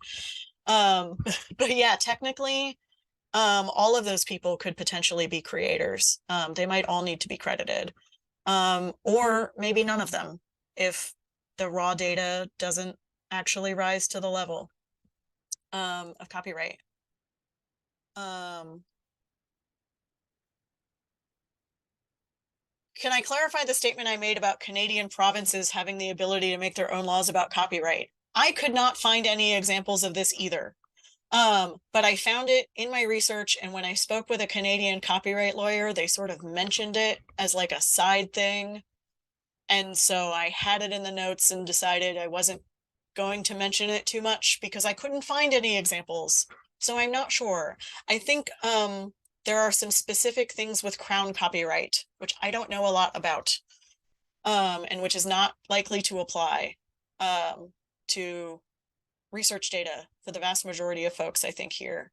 S2: But yeah, technically, all of those people could potentially be creators. They might all need to be credited. Or maybe none of them, if the raw data doesn't actually rise to the level of copyright. Can I clarify the statement I made about Canadian provinces having the ability to make their own laws about copyright? I could not find any examples of this either. But I found it in my research, and when I spoke with a Canadian copyright lawyer, they sort of mentioned it as like a side thing. And so I had it in the notes and decided I wasn't going to mention it too much because I couldn't find any examples. So I'm not sure. I think there are some specific things with crown copyright, which I don't know a lot about, and which is not likely to apply to research data for the vast majority of folks, I think, here.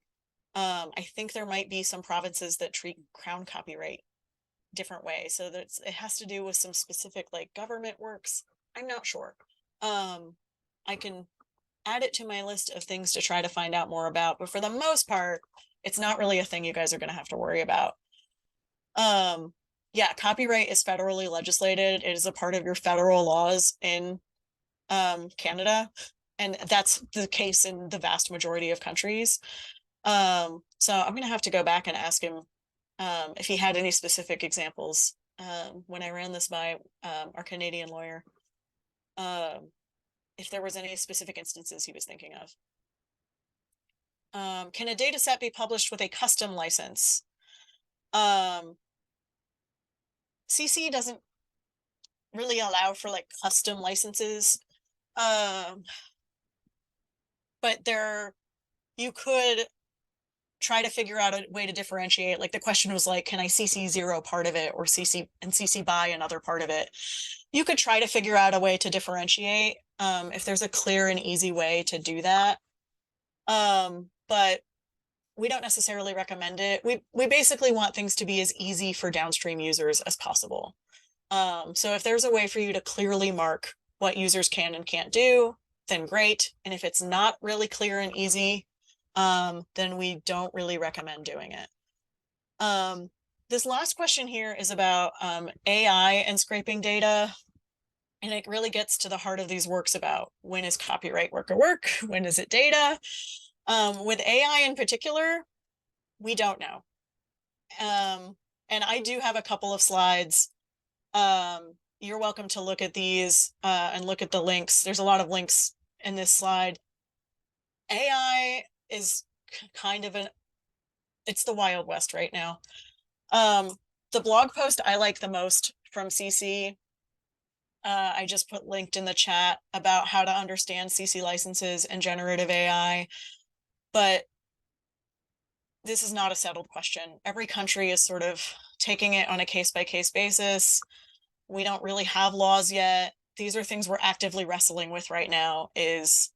S2: I think there might be some provinces that treat crown copyright different way. So that it has to do with some specific like government works. I'm not sure. I can add it to my list of things to try to find out more about, but for the most part, it's not really a thing you guys are going to have to worry about. Yeah, copyright is federally legislated. It is a part of your federal laws in Canada, and that's the case in the vast majority of countries. So I'm gonna have to go back and ask him if he had any specific examples when I ran this by our Canadian lawyer, if there was any specific instances he was thinking of. Can a data set be published with a custom license? CC doesn't really allow for like custom licenses, but you could try to figure out a way to differentiate. Like the question was like, can I CC 0 part of it or CC and CC by another part of it? You could try to figure out a way to differentiate if there's a clear and easy way to do that. But we don't necessarily recommend it. We basically want things to be as easy for downstream users as possible. So if there's a way for you to clearly mark what users can and can't do, then great. And if it's not really clear and easy, then we don't really recommend doing it. This last question here is about AI and scraping data. And it really gets to the heart of these works about when is copyright work a work? When is it data? With AI in particular, we don't know. And I do have a couple of slides. You're welcome to look at these and look at the links. There's a lot of links in this slide. AI is kind of it's the Wild West right now. The blog post I like the most from CC, I just put linked in the chat about how to understand CC licenses and generative AI, but this is not a settled question. Every country is sort of taking it on a case-by-case basis. We don't really have laws yet. These are things we're actively wrestling with right now, is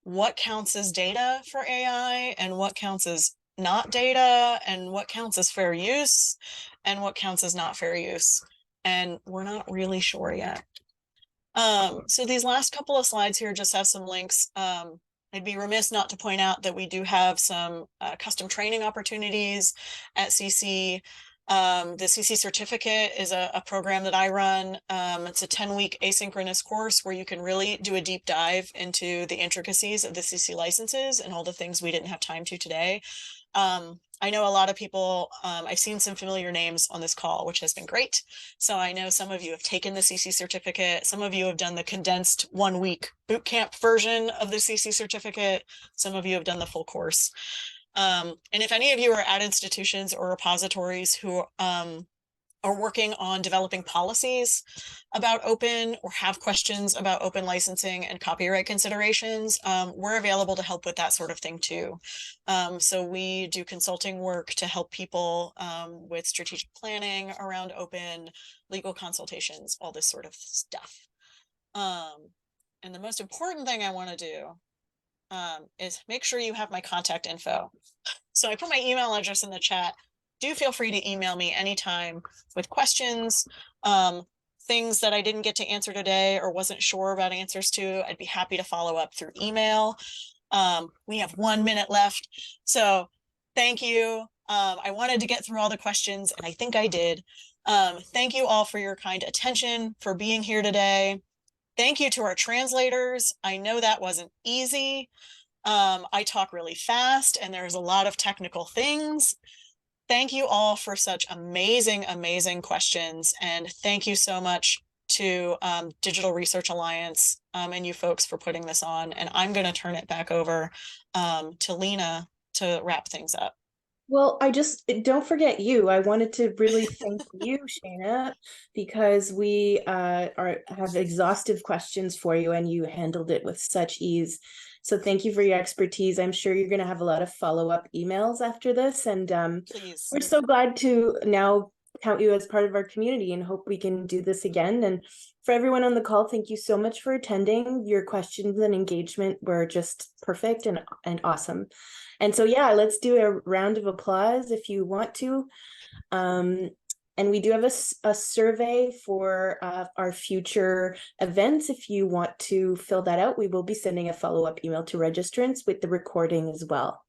S2: what counts as data for AI and what counts as not data and what counts as fair use and what counts as not fair use. And we're not really sure yet. So these last couple of slides here just have some links. I'd be remiss not to point out that we do have some custom training opportunities at CC. The CC certificate is a program that I run. It's a 10-week asynchronous course where you can really do a deep dive into the intricacies of the CC licenses and all the things we didn't have time to today. I know a lot of people, I've seen some familiar names on this call, which has been great. So I know some of you have taken the CC certificate. Some of you have done the condensed 1-week bootcamp version of the CC certificate. Some of you have done the full course. And if any of you are at institutions or repositories who are working on developing policies about open or have questions about open licensing and copyright considerations, we're available to help with that sort of thing too. So we do consulting work to help people with strategic planning around open, legal consultations, all this sort of stuff. And the most important thing I want to do is make sure you have my contact info. So I put my email address in the chat. Do feel free to email me anytime with questions, things that I didn't get to answer today or wasn't sure about answers to. I'd be happy to follow up through email. We have 1 minute left. So thank you. I wanted to get through all the questions and I think I did. Thank you all for your kind attention, for being here today. Thank you to our translators. I know that wasn't easy. I talk really fast and there's a lot of technical things. Thank you all for such amazing, amazing questions. And thank you so much to Digital Research Alliance and you folks for putting this on. And I'm going to turn it back over to Lena to wrap things up.
S1: Well, don't forget you. I wanted to really thank you, Shayna, because we have exhaustive questions for you and you handled it with such ease. So thank you for your expertise. I'm sure you're going to have a lot of follow-up emails after this. And
S2: Please.
S1: we're so glad to now count you as part of our community and hope we can do this again. And for everyone on the call, thank you so much for attending. Your questions and engagement were just perfect and awesome. And so, yeah, let's do a round of applause if you want to. And we do have a survey for our future events. If you want to fill that out, we will be sending a follow-up email to registrants with the recording as well.